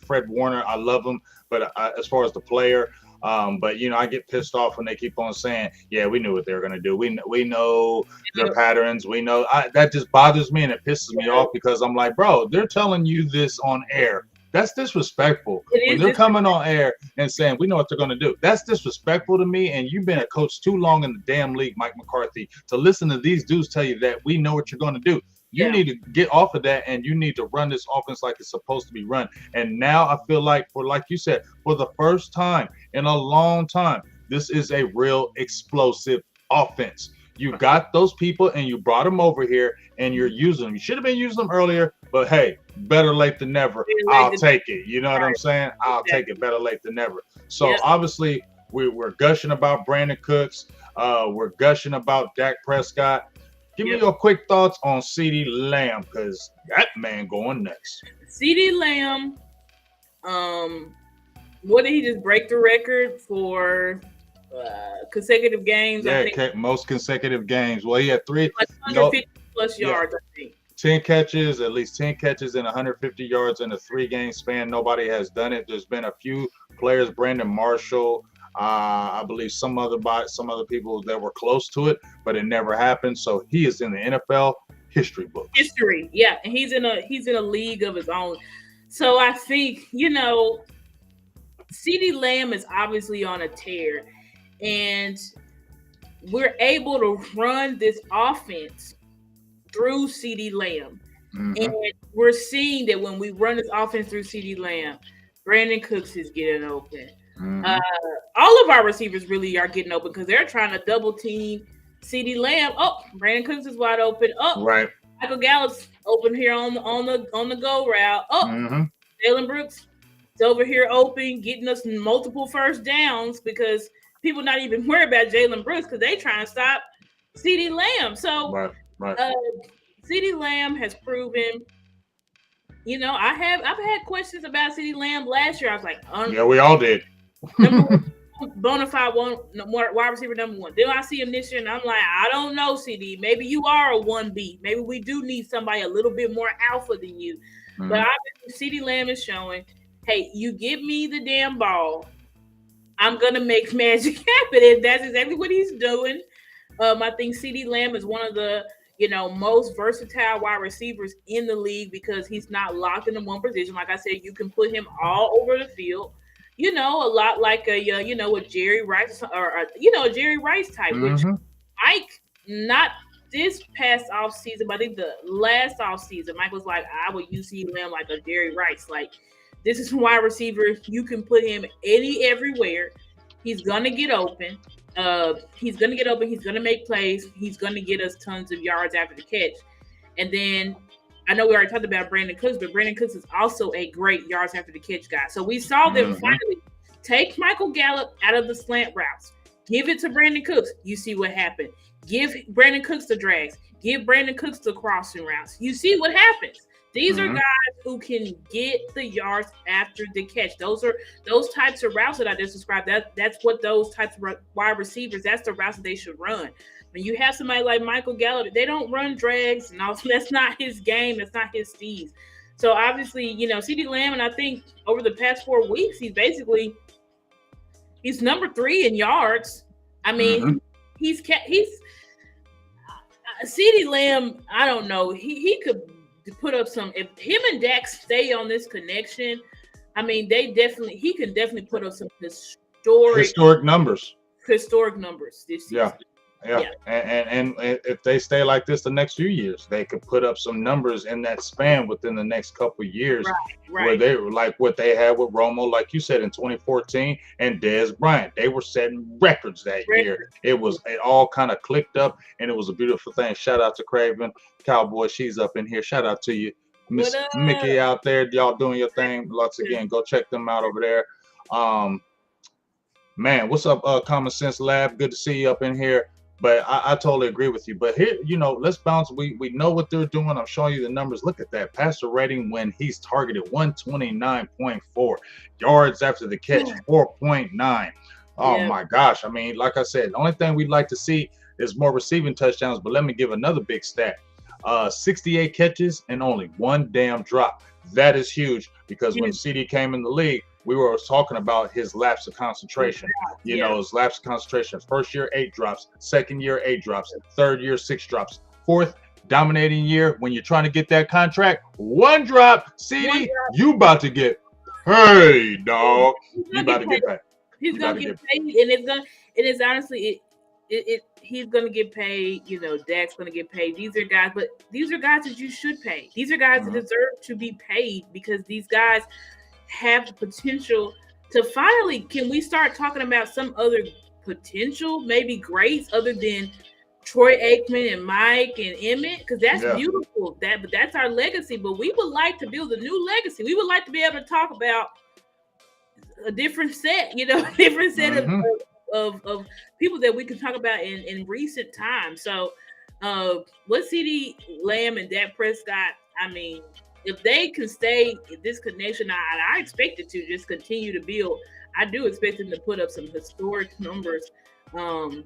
Fred Warner. I love him, but as far as the player, but I get pissed off when they keep on saying, "Yeah, we knew what they were gonna do. We know their yeah, patterns. We know." That just bothers me and it pisses me off because I'm like, bro, they're telling you this on air. That's disrespectful. it When is they're this. coming on air and saying we know what they're going to do, that's disrespectful to me. And you've been a coach too long in the damn league, Mike McCarthy, to listen to these dudes tell you that we know what you're going to do. You Yeah, need to get off of that and you need to run this offense like it's supposed to be run. And now I feel like, for like you said, for the first time in a long time, this is a real explosive offense. You got those people and you brought them over here and you're using them. You should have been using them earlier, but hey, better late than never. really like I'll the take it. You know what I'm right. saying? I'll take it. Exactly. Better late than never. So Yep. obviously we're gushing about Brandon Cooks. We're gushing about Dak Prescott. Give me Yep. your quick thoughts on CeeDee Lamb because that man going nuts. CD Lamb. Um, what did he just break the record for consecutive games? I Yeah, think most consecutive games. Well, he had like no, 150 plus yeah, yards. I think. 10 catches, at least 10 catches and 150 yards in a 3 game span. Nobody has done it. There's been a few players, Brandon Marshall, I believe some other people that were close to it, but it never happened. So he is in the NFL history books. History, yeah, and he's in a league of his own. So I think CD Lamb is obviously on a tear, and we're able to run this offense through CD Lamb. And Mm-hmm. we're seeing that when we run this offense through CD Lamb, Brandon Cooks is getting open. Uh, Mm-hmm. all of our receivers really are getting open because they're trying to double team CD Lamb. Oh, Brandon Cooks is wide open. Oh, Right. Michael Gallup's open here on the go route. Oh, Mm-hmm. Jalen Brooks is over here open, getting us multiple first downs because people not even worried about Jalen Brooks because they trying to stop CD Lamb. So Right. Right. uh, CD Lamb has proven. I've had questions about CD Lamb last year. I was like, Yeah, we all did. number one, bona fide one, wide receiver number one. Then I see him this year, and I'm like, I don't know, CD. Maybe you are a 1B. Maybe we do need somebody a little bit more alpha than you. But Mm-hmm. obviously, CD Lamb is showing, hey, you give me the damn ball, I'm gonna make magic happen, and that's exactly what he's doing. I think CD Lamb is one of the most versatile wide receivers in the league because he's not locked into one position. Like I said, you can put him all over the field. A lot like a Jerry Rice or a Jerry Rice type, which Mm-hmm. Mike not this past off season, but I think the last off season, Mike was like, I would use CD Lamb like a Jerry Rice. Like this is a wide receiver. You can put him everywhere. He's gonna get open. He's gonna get open. He's gonna make plays. He's gonna get us tons of yards after the catch. And then I know we already talked about Brandon Cooks, but Brandon Cooks is also a great yards after the catch guy. So we saw them Mm-hmm. finally take Michael Gallup out of the slant routes, give it to Brandon Cooks. You see what happened. Give Brandon Cooks the drags. Give Brandon Cooks the crossing routes. You see what happens. These are Mm-hmm. guys who can get the yards after the catch. Those types of routes that I just described. That's what those types of wide receivers. That's the routes that they should run. When you have somebody like Michael Gallup, they don't run drags, and also that's not his game. That's not his steez. So obviously, CD Lamb, and I think over the past 4 weeks, he's number 3 in yards. I Mm-hmm. mean, he's CD Lamb. I don't know. He could put up some. If him and Dak stay on this connection, I mean, he can definitely put up some Historic numbers. historic numbers this Yeah. season. Yeah, Yeah, and if they stay like this the next few years, they could put up some numbers in that span within the next couple of years, where right. they were like what they had with Romo, like you said in 2014, and Dez Bryant. They were setting records that year. It all kind of clicked up, and it was a beautiful thing. Shout out to Craven Cowboy. She's up in here. Shout out to you, What Miss up? Mickey out there. Y'all doing your thing. Once again, go check them out over there. Um, Man, what's up, Common Sense Lab? Good to see you up in here. But I totally agree with you. But here, let's bounce. We know what they're doing. I'm showing you the numbers. Look at that passer rating when he's targeted 129.4 yards after the catch, 4.9. Oh Yeah. my gosh! I mean, like I said, the only thing we'd like to see is more receiving touchdowns. But let me give another big stat. 68 catches and only one damn drop. That is huge because when CD came in the league, we were talking about his lapse of concentration. You know, his lapse of concentration. First year, 8 drops. Second year, 8 drops. Third year, 6 drops. Fourth, dominating year, when you're trying to get that contract, 1 drop. CD, you about to get paid, dog. You about to get paid. He's gonna get paid, and it's honestly he's gonna get paid. You know, Dak's gonna get paid. These are guys that you should pay. These are guys that deserve to be paid because these guys have the potential to finally. Can we start talking about some other potential, maybe greats other than Troy Aikman and Mike and Emmett? Because that's beautiful. But that's our legacy. But we would like to build a new legacy. We would like to be able to talk about a different set, different set of people that we can talk about in recent times. So what CeeDee Lamb and Dak Prescott, I mean, if they can stay in this connection, I expect it to just continue to build. I do expect them to put up some historic numbers. And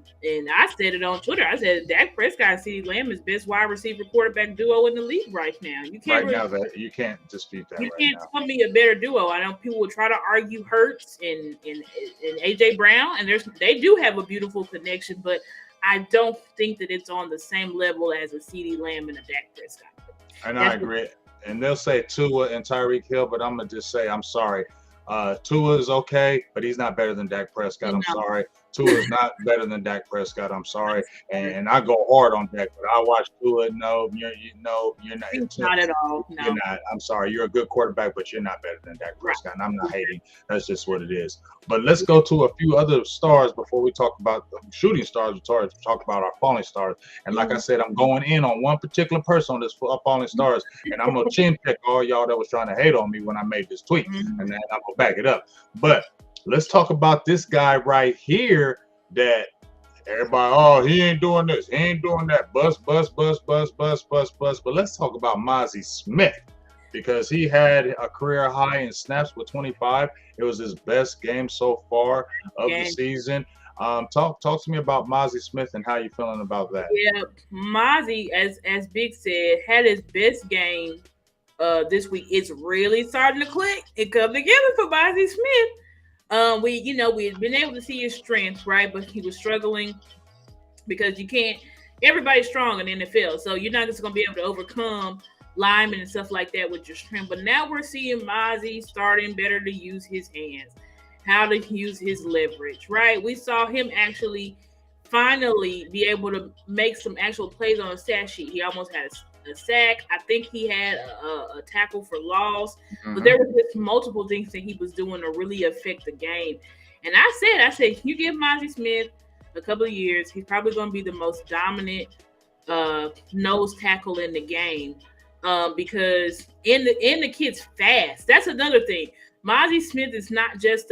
I said it on Twitter. I said Dak Prescott and CeeDee Lamb is best wide receiver quarterback duo in the league right now. You can't you can't dispute that. You can't tell me a better duo. I know people will try to argue Hurts and AJ Brown, and they do have a beautiful connection, but I don't think that it's on the same level as a CeeDee Lamb and a Dak Prescott. And I agree. And they'll say Tua and Tyreek Hill, but I'm gonna just say I'm sorry. Tua is okay, but he's not better than Dak Prescott. I'm sorry. Tua is not better than Dak Prescott. I'm sorry. And I go hard on Dak, but I watch Tua. No, you're not. Not at all. No. You're not. I'm sorry. You're a good quarterback, but you're not better than Dak Prescott. And I'm not hating. That's just what it is. But let's go to a few other stars before we talk about shooting stars. We talk about our falling stars. And like I said, I'm going in on one particular person on this falling stars, and I'm gonna chin check all y'all that was trying to hate on me when I made this tweet, and then I'm gonna back it up. But let's talk about this guy right here that everybody, he ain't doing this, he ain't doing that, bust. But let's talk about Mozzie Smith, because he had a career high in snaps with 25. It was his best game so far of the season. Talk to me about Mozzie Smith and how you feeling about that. Yeah, Mozzie, as Big said, had his best game this week. It's really starting to click and come together for Mozzie Smith. We've been able to see his strengths, right? But he was struggling because everybody's strong in the NFL. So you're not just going to be able to overcome linemen and stuff like that with your strength. But now we're seeing Mozzie starting better to use his hands, how to use his leverage, right? We saw him actually finally be able to make some actual plays on a stat sheet. He almost had a sack. I think he had a tackle for loss, but there were just multiple things that he was doing to really affect the game. And I said, you give Mozzie Smith a couple of years, he's probably going to be the most dominant nose tackle in the game because the kid's fast. That's another thing. Mozzie Smith is not just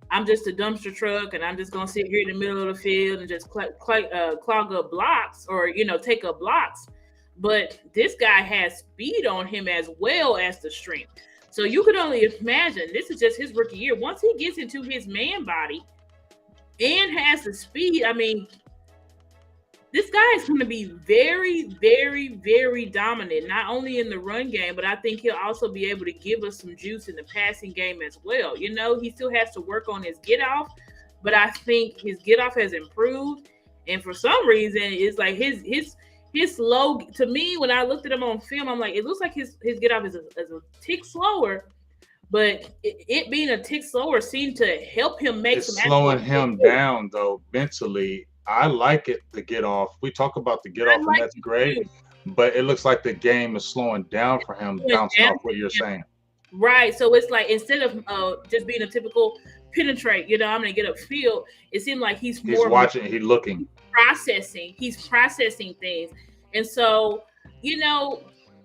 I'm just a dumpster truck and I'm just going to sit here in the middle of the field and just clog up blocks or, take up blocks. But this guy has speed on him as well as the strength. So you could only imagine, this is just his rookie year. Once he gets into his man body and has the speed, I mean, this guy is going to be very, very, very dominant, not only in the run game, but I think he'll also be able to give us some juice in the passing game as well. He still has to work on his get off, but I think his get off has improved. And for some reason, it's like his slow, to me, when I looked at him on film, I'm like, it looks like his get off is a tick slower, but it being a tick slower seemed to help him make some. It's slowing him down though mentally. I like it, the get off. We talk about the get off, and that's great. But it looks like the game is slowing down for him, bouncing off what you're saying. Right. So it's like instead of just being a typical penetrate, I'm going to get upfield, it seemed like he's watching, he's looking. He's processing things. And so,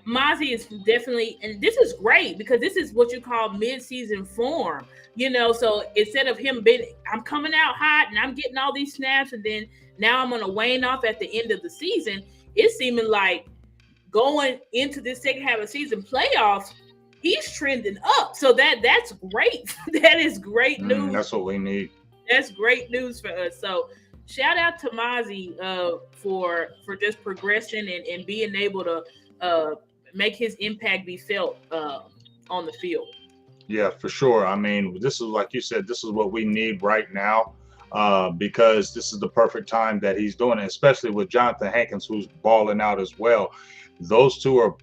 Mozzie is definitely, and this is great because this is what you call mid-season form, so instead of him I'm coming out hot and I'm getting all these snaps and then now I'm going to wane off at the end of the season, it's seeming like going into this second half of season playoffs, he's trending up. So that's great. That is great news. That's what we need. That's great news for us. So shout out to Mozzie for just progression and being able to make his impact be felt on the field. Yeah, for sure. I mean, this is like you said, this is what we need right now, because this is the perfect time that he's doing it, especially with Jonathan Hankins, who's balling out as well. Those two are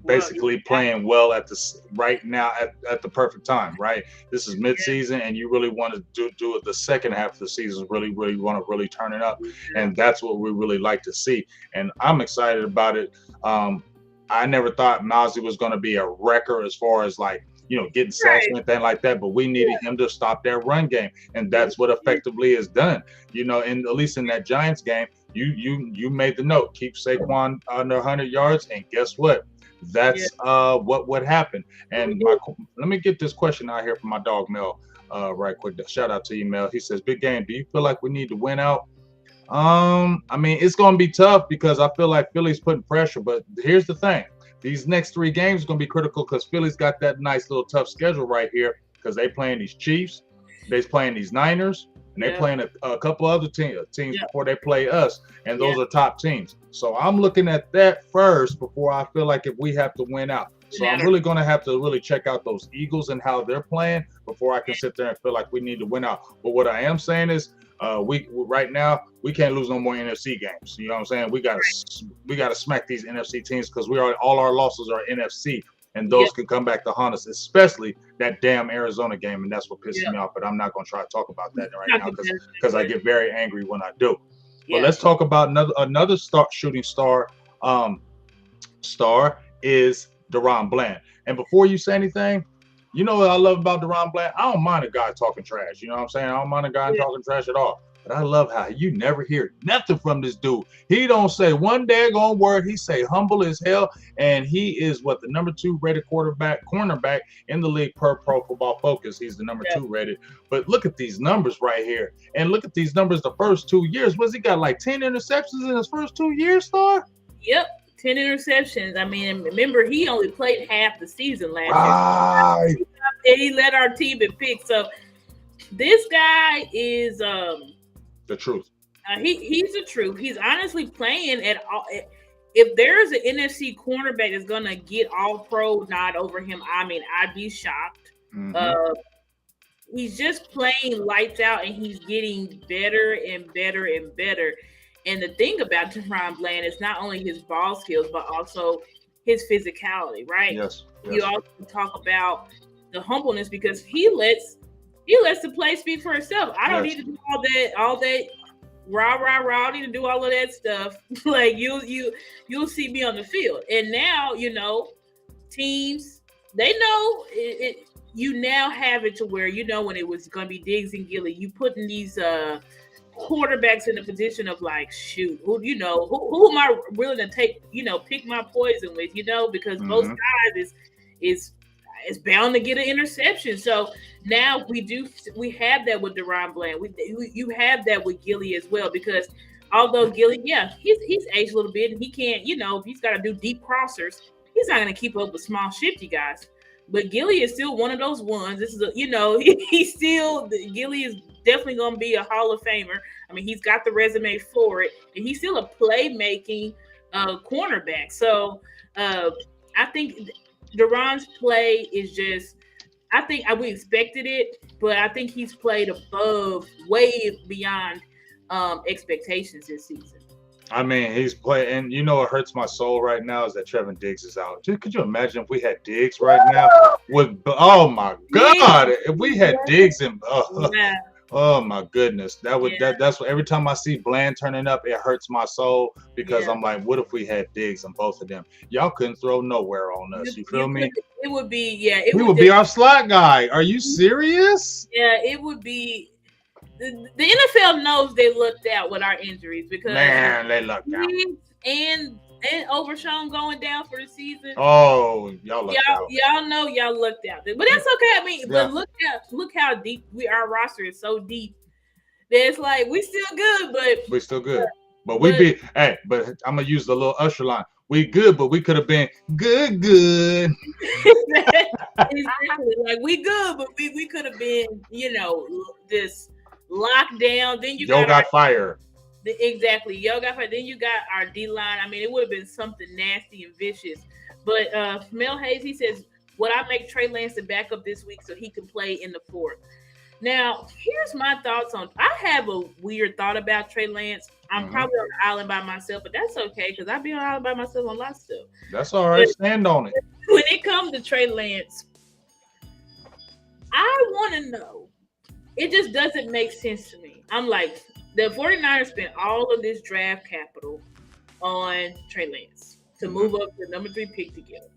Well, basically playing well at this right now at the perfect time, right? This is midseason, and you really want to do it the second half of the season. Really want to really turn it up, yeah, and that's what we really like to see. And I'm excited about it. I never thought Mozzie was going to be a wrecker as far as like getting sacks right. and anything like that, but we needed him to stop that run game, and Yes, that's what effectively is done. And at least in that Giants game, you made the note, keep Saquon under 100 yards, and guess what? yeah, That's what would happen. we And did. let me get this question out here from my dog Mel, right quick. Shout out to you, Mel. He says, "Big game. Do you feel like we need to win out?" I mean, it's going to be tough because I feel like Philly's putting pressure. But here's the thing: these next 3 games are going to be critical because Philly's got that nice little tough schedule right here because they playing these Chiefs, they playing these Niners, and they Yeah, playing a couple other teams yeah, before they play us, and yeah. those are top teams. So I'm looking at that first before I feel like if we have to win out. So I'm Matter. really going to have to really check out those Eagles and how they're playing before I can sit there and feel like we need to win out. But what I am saying is, we right now we can't lose no more NFC games. You know what I'm saying? We gotta smack these NFC teams because all our losses are NFC, and Yeah, those can come back to haunt us, especially that damn Arizona game, and that's what pisses yeah. me off. But I'm not gonna try to talk about that right Talk now about because I it, get very angry when I do. But yeah. let's talk about another shooting star. Star is Deron Bland. And before you say anything, you know what I love about Deron Bland? I don't mind a guy talking trash. You know what I'm saying? I don't mind a guy Yeah. talking trash at all. But I love how you never hear nothing from this dude. He don't say one daggone word. He say humble as hell, and he is what the number 2 rated cornerback in the league per Pro Football Focus. He's the number Yeah. 2 rated. But look at these numbers right here, and look at these numbers the first 2 years. Was he got like 10 interceptions in his first 2 years, Star? Yep. 10 interceptions. I mean, remember he only played half the season last year. Right. And he led our team in picks. So this guy is The truth. he's the truth. He's honestly playing at all. If there's an NFC cornerback that's gonna get all pro nod over him, I mean, I'd be shocked. Mm-hmm. He's just playing lights out, and he's getting better and better and better. And the thing about Deron Bland is not only his ball skills, but also his physicality, right? Yes. You also talk about the humbleness because he lets the play speak for itself. I don't need to do all that rah. I don't need to do all of that stuff. Like you'll see me on the field. And now, teams, they know it. You now have it to where when it was going to be Diggs and Gilly, you putting these quarterbacks in a position of like, shoot, who am I willing to take, pick my poison with, because most guys is bound to get an interception. So now we have that with Deron Bland. You have that with Gilly as well, because although Gilly, yeah, he's aged a little bit and he can't, if he's got to do deep crossers, he's not going to keep up with small shifty guys. But Gilly is still one of those ones. This is he's still, Gilly is definitely going to be a Hall of Famer. I mean, he's got the resume for it, and he's still a playmaking cornerback. So I think Deron's play is just, we expected it, but I think he's played above, way beyond expectations this season. I mean, he's playing, and what hurts my soul right now is that Trevin Diggs is out. Could you imagine if we had Diggs right now? Oh my God, if we had Diggs and oh my goodness, that's what every time I see Bland turning up, it hurts my soul because I'm like, what if we had Diggs and both of them? Y'all couldn't throw nowhere on us. You feel me? It would be, He would be our slot guy. Are you serious? Yeah, it would be. The NFL knows they lucked out with our injuries because they lucked out. And Overshown going down for the season. Oh, y'all lucked out. Y'all know y'all lucked out. But that's okay. I mean, but look how deep our roster is, so deep that it's like we still good, but we still good. But but I'm gonna use the little Usher line. We good, but we could have been good. Exactly. Like we good, but we could have been, this locked down. Then you Yo got our got fired. exactly. Yo got fired. Then you got our D line. I mean, it would have been something nasty and vicious. But Mel Hayes, he says, "Would I make Trey Lance the backup this week so he can play in the fourth?" Now, here's my thoughts on. I have a weird thought about Trey Lance. I'm Mm-hmm. probably on the island by myself, but that's okay because I be on the island by myself on lots of stuff. That's all right. But Stand on it. when it comes to Trey Lance, I want to know. It just doesn't make sense to me. I'm like, the 49ers spent all of this draft capital on Trey Lance to move up to the number 3 pick together.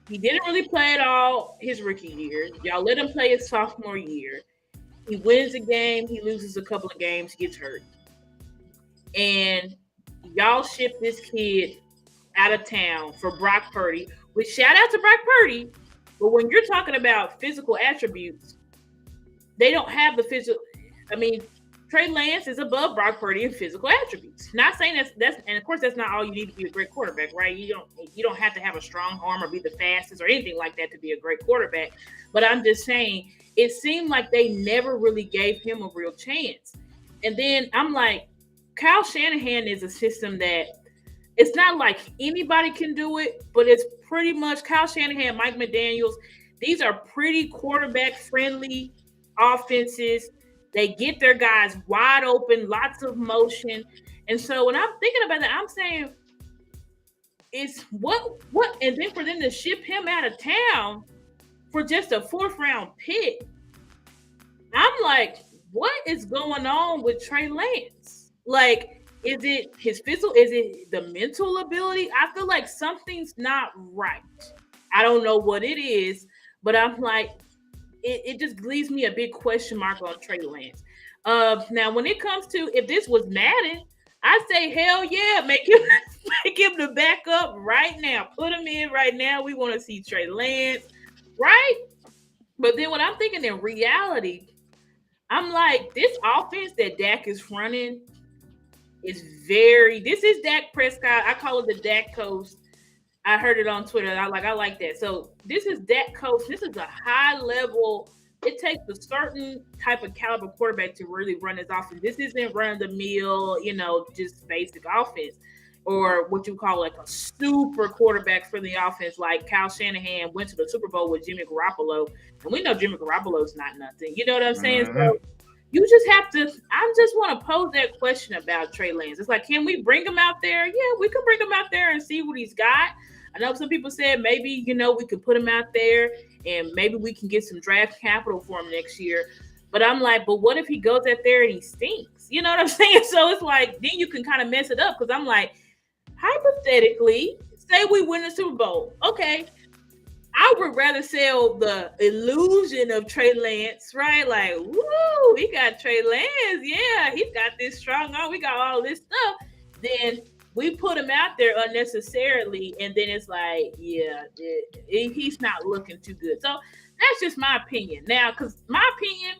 He didn't really play at all his rookie year. Y'all let him play his sophomore year. He wins a game, he loses a couple of games, gets hurt. And y'all ship this kid out of town for Brock Purdy, which shout out to Brock Purdy. But when you're talking about physical attributes, they don't have the physical. I mean, Trey Lance is above Brock Purdy in physical attributes. Not saying that's and of course that's not all you need to be a great quarterback, right? You don't have to have a strong arm or be the fastest or anything like that to be a great quarterback. But I'm just saying it seemed like they never really gave him a real chance. And then I'm like, Kyle Shanahan is a system that it's not like anybody can do it, but it's pretty much Kyle Shanahan, Mike McDaniels. These are pretty quarterback friendly offenses. They get their guys wide open, lots of motion. And so when I'm thinking about that, I'm saying, it's what, and then for them to ship him out of town for just a 4th round pick, I'm like, what is going on with Trey Lance? Like, is it his physical? Is it the mental ability? I feel like something's not right. I don't know what it is, but I'm like, it just leaves me a big question mark on Trey Lance. Now, when it comes to if this was Madden, I say hell yeah, make him the backup right now. Put him in right now. We want to see Trey Lance, right? But then when I'm thinking in reality, I'm like, this offense that Dak is running is this is Dak Prescott. I call it the Dak Coast. I heard it on Twitter. I like that. So this is Dak Coast. This is a high level. It takes a certain type of caliber quarterback to really run this offense. This isn't run the mill, just basic offense, or what you call like a super quarterback for the offense. Like Kyle Shanahan went to the Super Bowl with Jimmy Garoppolo, and we know Jimmy Garoppolo's not nothing. You know what I'm saying? Mm-hmm. So you just have to. I just want to pose that question about Trey Lance. It's like, can we bring him out there? Yeah, we can bring him out there and see what he's got. I know some people said maybe, we could put him out there and maybe we can get some draft capital for him next year. But I'm like, but what if he goes out there and he stinks? You know what I'm saying? So it's like, then you can kind of mess it up because I'm like, hypothetically, say we win the Super Bowl. Okay, I would rather sell the illusion of Trey Lance, right? Like, woo, we got Trey Lance. Yeah, he's got this strong arm. We got all this stuff. Then we put him out there unnecessarily, and then it's like, yeah, he's not looking too good. So that's just my opinion. Now, because my opinion,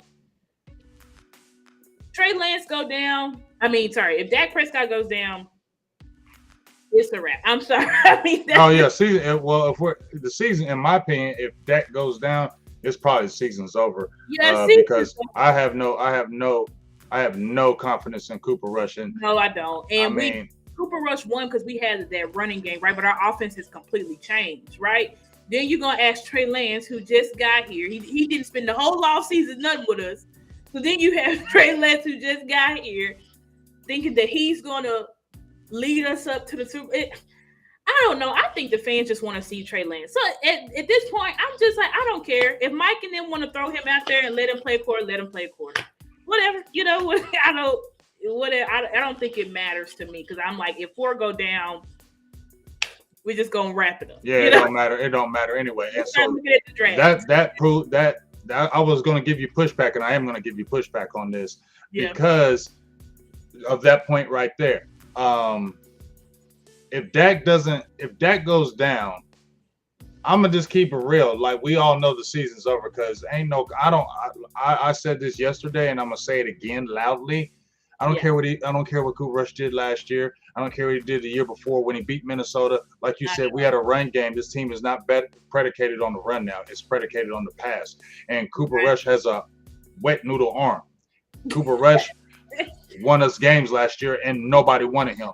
Trey Lance go down. If Dak Prescott goes down, it's a wrap. I'm sorry. Season. Well, if the season, in my opinion, if Dak goes down, it's probably the season's over. Yeah, because I have no confidence in Cooper Rush. No, I don't. And Cooper Rush won because we had that running game, right? But our offense has completely changed, right? Then you're going to ask Trey Lance, who just got here. He didn't spend the whole offseason nothing with us. So then you have Trey Lance, who just got here, thinking that he's going to lead us up to the Super Bowl. I don't know. I think the fans just want to see Trey Lance. So at this point, I'm just like, I don't care. If Mike and them want to throw him out there and let him play quarter, let him play quarter. Whatever. I don't think it matters to me because I'm like, if 4 go down, we're just gonna wrap it up. Yeah, it don't matter. It don't matter anyway. And so that proved that I was gonna give you pushback, and I am gonna give you pushback on this because of that point right there. If Dak goes down, I'm gonna just keep it real. Like, we all know the season's over because I said this yesterday, and I'm gonna say it again loudly. I don't care what Cooper Rush did last year. I don't care what he did the year before when he beat Minnesota. Like you said, we had a run game. This team is not predicated on the run now. It's predicated on the pass. And Cooper Rush has a wet noodle arm. Cooper Rush won us games last year, and nobody wanted him.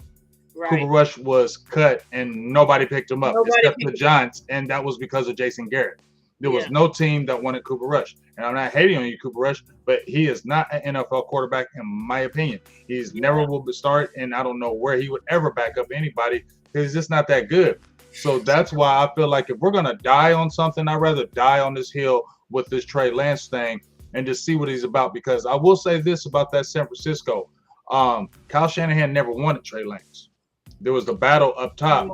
Cooper Right. Rush was cut, and nobody picked him up Nobody except the picked him. Giants, and that was because of Jason Garrett. There was Yeah. no team that wanted Cooper Rush. And I'm not hating on you, Cooper Rush, but he is not an NFL quarterback, in my opinion. He's never will start, and I don't know where he would ever back up anybody because he's just not that good. So that's why I feel like if we're going to die on something, I'd rather die on this hill with this Trey Lance thing and just see what he's about. Because I will say this about that San Francisco. Kyle Shanahan never wanted Trey Lance. There was the battle up top.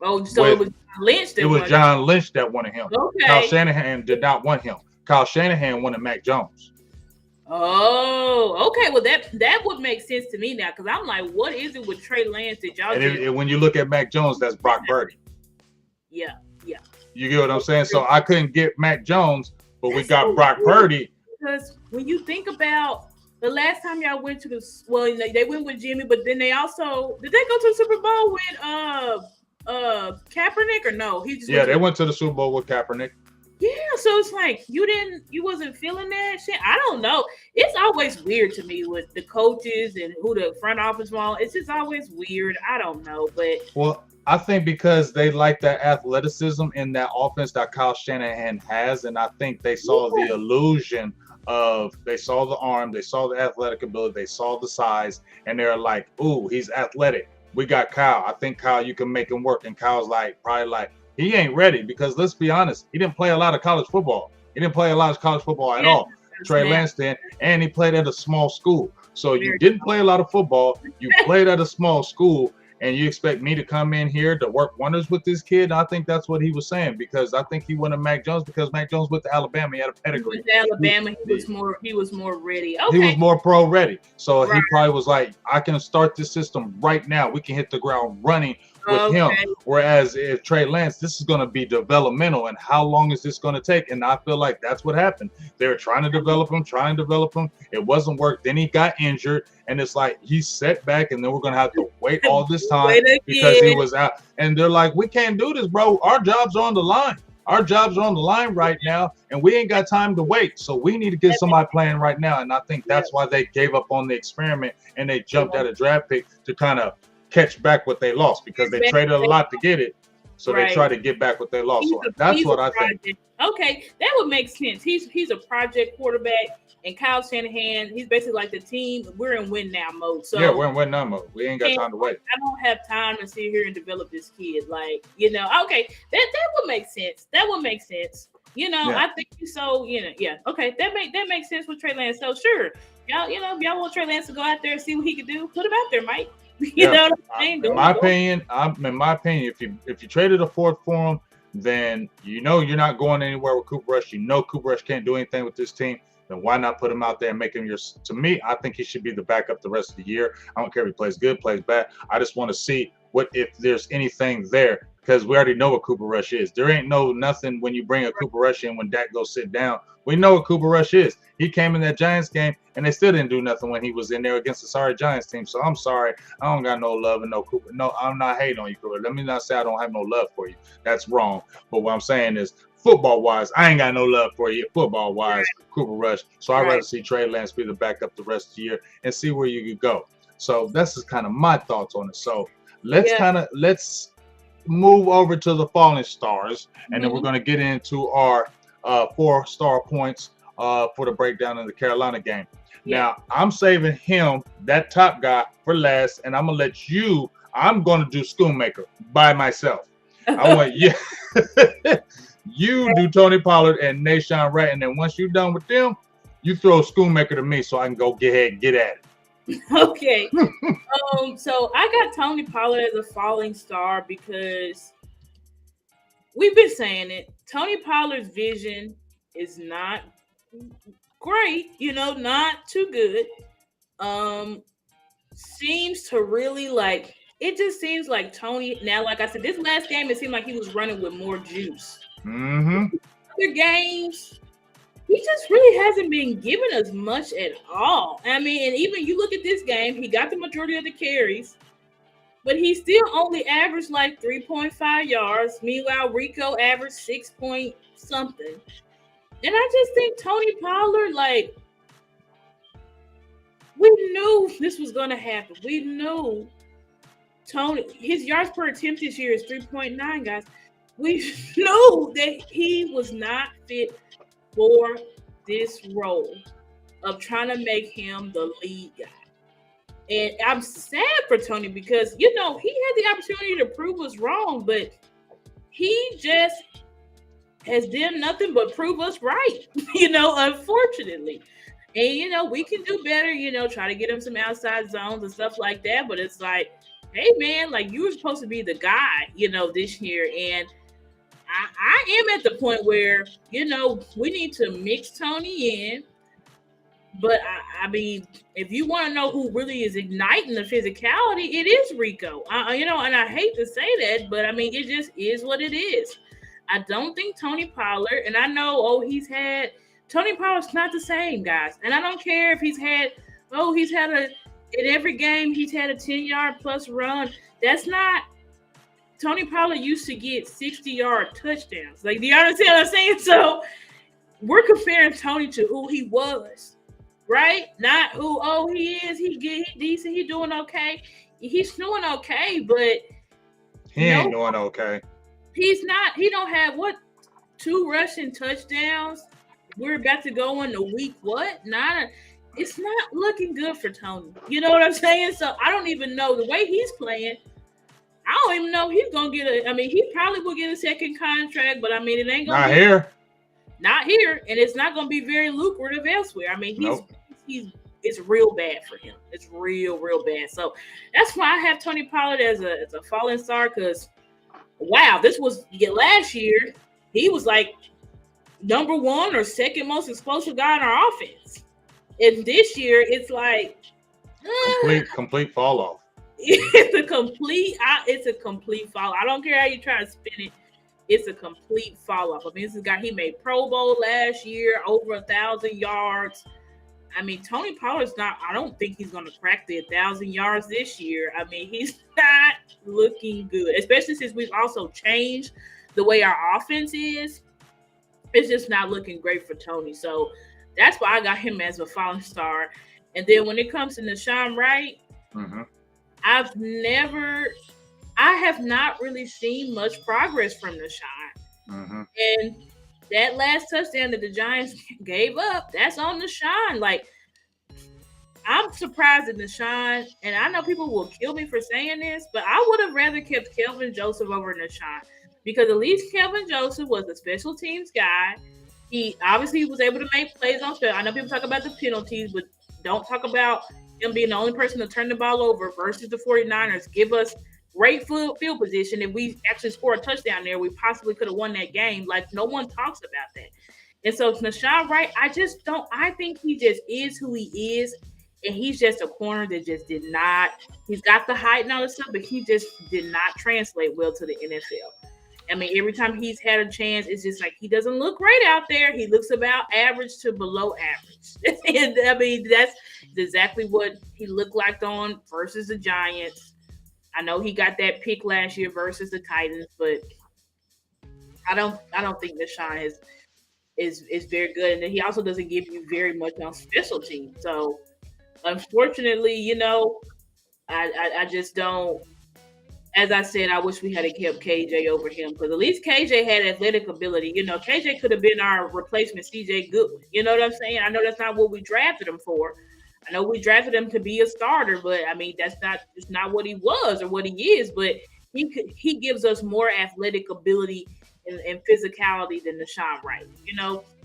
Oh, so it was Lynch. It was John Lynch that wanted him. Okay. Kyle Shanahan did not want him. Kyle Shanahan wanted Mac Jones. Oh, okay. Well, that would make sense to me now because I'm like, what is it with Trey Lance that y'all? And when you look at Mac Jones, that's Brock Purdy. Yeah. You get what I'm saying? So I couldn't get Mac Jones, but we got Brock Purdy. Because when you think about the last time y'all went to they went with Jimmy, but then they also did they go to the Super Bowl with Kaepernick or no? They went to the Super Bowl with Kaepernick. Yeah, so it's like you wasn't feeling that shit. I don't know. It's always weird to me with the coaches and who the front office want. It's just always weird. I don't know, but I think because they like that athleticism in that offense that Kyle Shanahan has, and I think they saw the illusion of they saw the arm, they saw the athletic ability, they saw the size, and they're like, "Ooh, he's athletic. We got Kyle. I think Kyle, you can make him work." And Kyle's probably like, he ain't ready because let's be honest, he didn't play a lot of college football. He didn't play a lot of college football at all. Trey Lance did, and he played at a small school. So you didn't play a lot of football. You played at a small school. And you expect me to come in here to work wonders with this kid? I think that's what he was saying because I think he wanted Mac Jones because Mac Jones went to Alabama. He had a pedigree. He was more ready. Okay. He was more pro ready. So he probably was like, I can start this system right now. We can hit the ground running with him. Whereas if Trey Lance, this is going to be developmental. And how long is this going to take? And I feel like that's what happened. They were trying to develop him. It wasn't work. Then he got injured. And it's like he's set back, and then we're gonna have to wait all this time because he was out. And they're like, we can't do this, bro. Our jobs are on the line. Our jobs are on the line right now, and we ain't got time to wait. So we need to get somebody playing right now. And I think that's why they gave up on the experiment and they jumped at a draft pick to kind of catch back what they lost because they traded a lot to get it. So they try to get back what they lost. So that's what I think. Okay, that would make sense. He's a project quarterback. And Kyle Shanahan, he's basically like the team. We're in win now mode. So we're in win now mode. We ain't got time to wait. I don't have time to sit here and develop this kid. Okay, that would make sense. That would make sense. I think so. Okay, that makes sense with Trey Lance. So sure, y'all, if y'all want Trey Lance to go out there and see what he can do, put him out there, Mike. You know what I'm saying? In my opinion, if you traded a fourth for him, then you're not going anywhere with Cooper Rush. Cooper Rush can't do anything with this team. Then why not put him out there and make him to me, I think he should be the backup the rest of the year. I don't care if he plays good, plays bad. I just want to see if there's anything there because we already know what Cooper Rush is. There ain't nothing when you bring a Cooper Rush in when Dak goes sit down. We know what Cooper Rush is. He came in that Giants game and they still didn't do nothing when he was in there against the sorry Giants team. So I'm sorry. I don't got no love and no Cooper. No, I'm not hating on you, Cooper. Let me not say I don't have no love for you. That's wrong. But what I'm saying is, football-wise, I ain't got no love for you. Football-wise, Cooper Rush. So I'd rather see Trey Lance be the backup the rest of the year and see where you could go. So that's just kind of my thoughts on it. So let's move over to the Falling Stars, and then we're going to get into our 4-star points for the breakdown of the Carolina game. Now, I'm saving him, that top guy, for last, and I'm going to let you – I'm going to do Schoonmaker by myself. I want you – you do Tony Pollard and Nashawn Wright, and then once you're done with them, you throw Schoonmaker to me so I can go get at it. Okay. So I got Tony Pollard as a falling star because we've been saying it. Tony Pollard's vision is not great, not too good. Seems to really it just seems like Tony, now, like I said, this last game, it seemed like he was running with more juice. Other games, he just really hasn't been giving us much at all. I mean, and even you look at this game, he got the majority of the carries, but he still only averaged 3.5 yards. Meanwhile, Rico averaged 6 point something. And I just think Tony Pollard, like, we knew this was going to happen. We knew Tony, his yards per attempt this year is 3.9, guys. We knew that he was not fit for this role of trying to make him the lead guy. And I'm sad for Tony because, he had the opportunity to prove us wrong, but he just has done nothing but prove us right, unfortunately. And, we can do better, try to get him some outside zones and stuff like that. But it's like, hey, man, like, you were supposed to be the guy, this year. And I am at the point where, we need to mix Tony in. But, I mean, if you want to know who really is igniting the physicality, it is Rico. And I hate to say that, but, I mean, it just is what it is. I don't think Tony Pollard, and I know, Tony Pollard's not the same, guys. And I don't care if in every game, he's had a 10-yard plus run. That's not, Tony Pollard used to get 60-yard touchdowns. Like, do you understand what I'm saying? So, we're comparing Tony to who he was, right? Not who, he is, he decent, he doing okay. He's doing okay, but he ain't doing okay. He's not, he don't have, 2 rushing touchdowns? We're about to go into week what? It's not looking good for Tony. You know what I'm saying? So I don't even know the way he's playing. I don't even know he's going to get he probably will get a second contract, but I mean, it ain't going to be. Not here. And it's not going to be very lucrative elsewhere. I mean, it's real bad for him. It's real, real bad. So that's why I have Tony Pollard as a falling star because, wow, this was last year. He was like number 1 or second most explosive guy in our offense. And this year, it's like complete fall off. It's a complete fall. I don't care how you try to spin it. It's a complete fall off. I mean, this is a guy, he made Pro Bowl last year, over 1,000 yards. I mean, Tony Pollard's not, I don't think he's going to crack the 1,000 yards this year. I mean, he's not looking good, especially since we've also changed the way our offense is. It's just not looking great for Tony. So that's why I got him as a falling star. And then when it comes to Nashawn Wright, I have not really seen much progress from Nashawn. And that last touchdown that the Giants gave up, that's on Nashawn. Like, I'm surprised at Nashawn, and I know people will kill me for saying this, but I would have rather kept Kelvin Joseph over Nashawn because at least Kelvin Joseph was a special teams guy. He obviously was able to make plays on field. I know people talk about the penalties, but don't talk about him being the only person to turn the ball over versus the 49ers. Give us great field position. If we actually score a touchdown there, we possibly could have won that game. Like, no one talks about that. And so Nashawn Wright, I think he just is who he is. And he's just a corner that just did not, he's got the height and all this stuff, but he just did not translate well to the NFL. I mean, every time he's had a chance, it's just like he doesn't look great out there. He looks about average to below average. And I mean, that's exactly what he looked like on versus the Giants. I know he got that pick last year versus the Titans, but I don't think Nashawn is very good. And then he also doesn't give you very much on special teams. So unfortunately, I just don't. As I said, I wish we had kept KJ over him because at least KJ had athletic ability. KJ could have been our replacement CJ Goodwin. You know what I'm saying? I know that's not what we drafted him for. I know we drafted him to be a starter, but I mean that's not what he was or what he is. But he gives us more athletic ability and physicality than Nashawn Wright.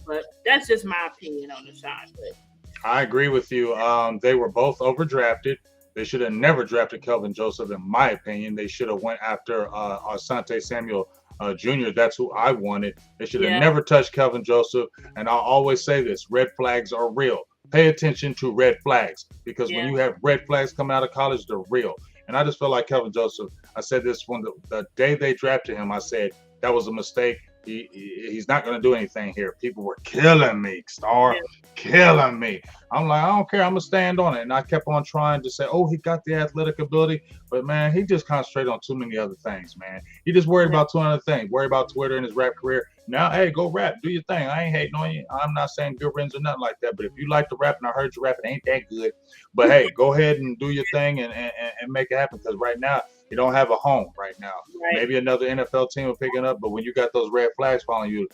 But that's just my opinion on Nashawn. But I agree with you. They were both overdrafted. They should have never drafted Kelvin Joseph, in my opinion. They should have went after Asante Samuel Jr. That's who I wanted. They should have never touched Kelvin Joseph. And I'll always say this, red flags are real. Pay attention to red flags because when you have red flags coming out of college, they're real. And I just feel like Kelvin Joseph, I said this when the day they drafted him, I said that was a mistake. He's not going to do anything here. People were killing me, Star, Yeah. killing me. I'm like, I don't care. I'm gonna stand on it. And I kept on trying to say, oh, he got the athletic ability, but man, he just concentrated on too many other things, man. He just worried about two other things. Worried about Twitter and his rap career. Now, hey, go rap, do your thing. I ain't hating on you. I'm not saying good rims or nothing like that. But if you like to rap and I heard you rap, it ain't that good. But hey, go ahead and do your thing and make it happen. Because right now, you don't have a home right now. Right. Maybe another NFL team will pick it up, but when you got those red flags following you,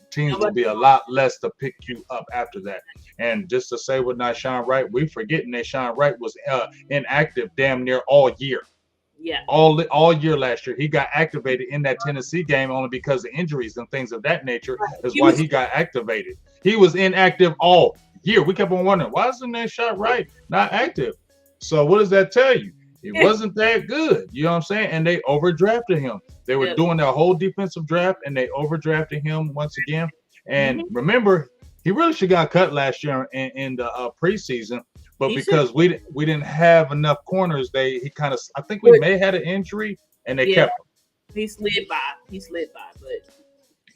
teams will Nobody- be a lot less to pick you up after that. And just to say with Nyshawn Wright, we forgetting that Sean Wright was inactive damn near all year. Yeah. All year last year. He got activated in that Tennessee game only because of injuries and things of that nature is why he got activated. He was inactive all year. We kept on wondering, why isn't that shot right not active? So what does that tell you? He wasn't that good. You know what I'm saying? And they overdrafted him. They were doing their whole defensive draft and they overdrafted him once again. And remember, he really should got cut last year in the preseason. But because we didn't have enough corners, he kind of, I think we may have had an injury and they kept him. He slid by,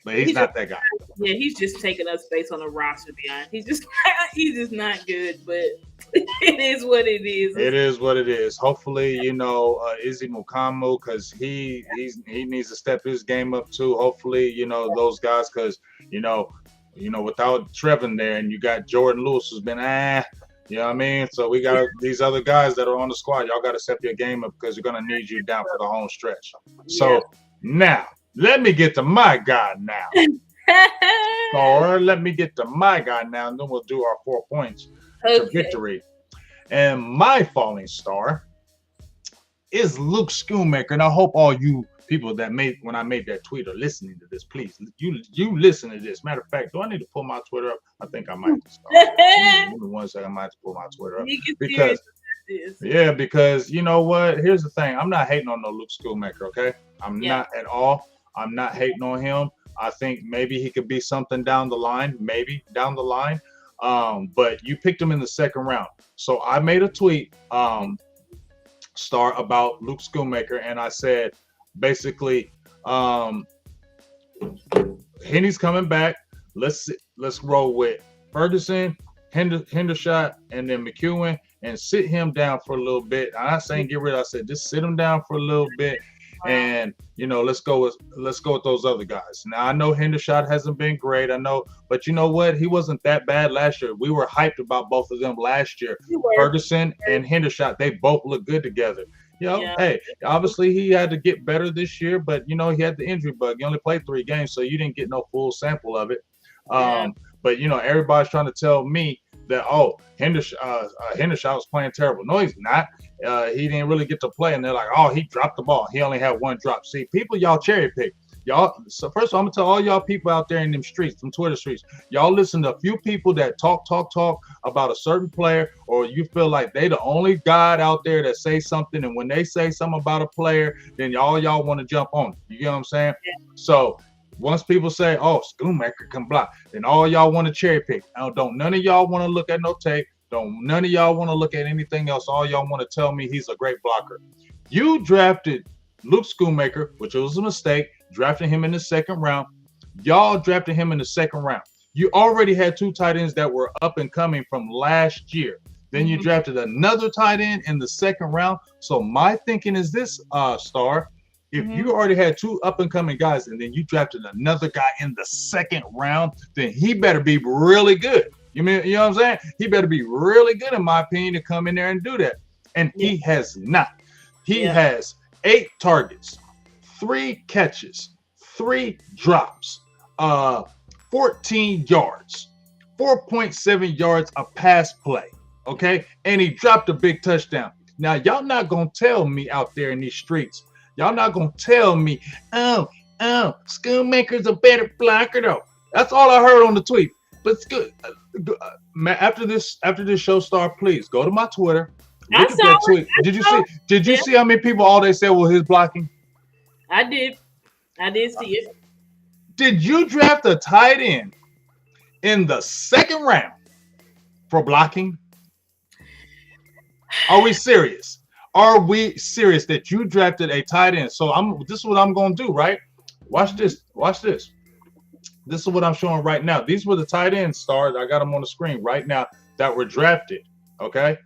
but he's not that guy. Yeah, he's just taking up space on the roster. To be honest, he's just not good. But it is what it is. It is what it is. Hopefully, Izzy Mukamu, because he needs to step his game up too. Hopefully, those guys, because without Trevin there, and you got Jordan Lewis who's been you know what I mean? So we got these other guys that are on the squad. Y'all got to step your game up because you're gonna need you down for the home stretch. So now let me get to my guy now. Or let me get to my guy now, and then we'll do our 4 points to victory. And my falling star is Luke Schoonmaker. And I hope all you people that when I made that tweet are listening to this, please. You listen to this. Matter of fact, do I need to pull my Twitter up? I think I might have to start. Give me 1 second, I might have to pull my Twitter up. Because you know what? Here's the thing. I'm not hating on no Luke Schoonmaker, okay? I'm not at all. I'm not hating on him. I think maybe he could be something down the line. But you picked him in the second round. So I made a tweet, Star, about Luke Schoonmaker, and I said, basically, Henny's coming back. Let's roll with Ferguson, Hendershot, and then McEwen, and sit him down for a little bit. I'm not saying get rid of. I said just sit him down for a little bit, and let's go with those other guys. Now I know Hendershot hasn't been great. I know, but you know what? He wasn't that bad last year. We were hyped about both of them last year. Ferguson and Hendershot, they both look good together. Hey, obviously he had to get better this year, but he had the injury bug. He only played 3 games, so you didn't get no full sample of it. But everybody's trying to tell me that Hendershot was playing terrible. No, he's not. He didn't really get to play, and they're like, oh, he dropped the ball. He only had 1 drop. See, people, y'all cherry pick. Y'all, so first of all, I'm gonna tell all y'all people out there in them streets, them Twitter streets, y'all listen to a few people that talk about a certain player, or you feel like they the only God out there that say something, and when they say something about a player, then y'all want to jump on it. You get what I'm saying? So once people say, oh, Schoonmaker can block, then all y'all want to cherry pick. Now, don't none of y'all want to look at no tape. Don't none of y'all want to look at anything else. All y'all want to tell me he's a great blocker. You drafted Luke Schoonmaker, which was a mistake, drafting him in the second round. Y'all drafted him in the second round. You already had 2 tight ends that were up and coming from last year. Then you drafted another tight end in the second round. So my thinking is this, Star, if you already had 2 up and coming guys and then you drafted another guy in the second round, then he better be really good. You know what I'm saying? He better be really good, in my opinion, to come in there and do that. And he has not. He has 8 targets, 3 catches, 3 drops, 14 yards, 4.7 yards a pass play. Okay, and he dropped a big touchdown. Now, y'all not gonna tell me out there in these streets. Y'all not gonna tell me, oh, Schoonmaker's a better blocker though. That's all I heard on the tweet. But it's good. After this show, Star, please go to my Twitter. Look at that tweet. Did you see how many people all they said was his blocking? I did see it. Did you draft a tight end in the second round for blocking? Are we serious? Are we serious that you drafted a tight end? So this is what I'm gonna do, right? Watch this. This is what I'm showing right now. These were the tight end stars. I got them on the screen right now that were drafted. Okay,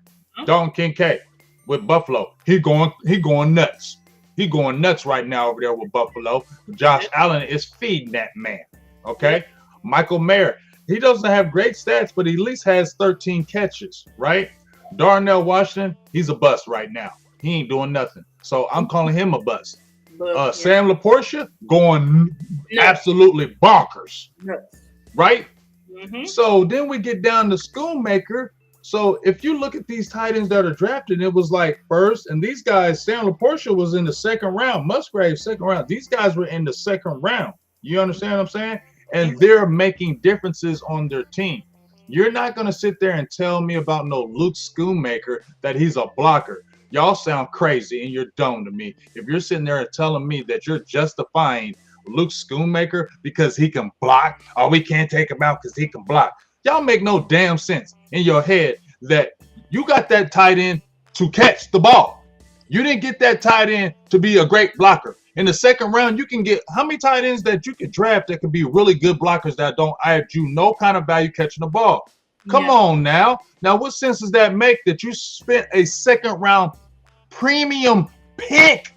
Dalton Kincaid with Buffalo. He going nuts. He going nuts right now over there with Buffalo. Josh Allen is feeding that man. Okay, Michael Mayer. He doesn't have great stats, but he at least has 13 catches. Right. Darnell Washington. He's a bust right now. He ain't doing nothing. So I'm calling him a bust. Sam LaPortia going absolutely bonkers. Right? Mm-hmm. So then we get down to Schoonmaker. So if you look at these tight ends that are drafted, it was like first, and these guys, Sam LaPortia was in the second round, Musgrave second round. These guys were in the second round. You understand what I'm saying? And they're making differences on their team. You're not going to sit there and tell me about no Luke Schoonmaker that he's a blocker. Y'all sound crazy and you're dumb to me. If you're sitting there and telling me that you're justifying Luke Schoonmaker because he can block, or we can't take him out because he can block. Y'all make no damn sense in your head that you got that tight end to catch the ball. You didn't get that tight end to be a great blocker. In the second round, you can get how many tight ends that you can draft that can be really good blockers that don't add you no kind of value catching the ball. Come on now. Now, what sense does that make that you spent a second round premium pick,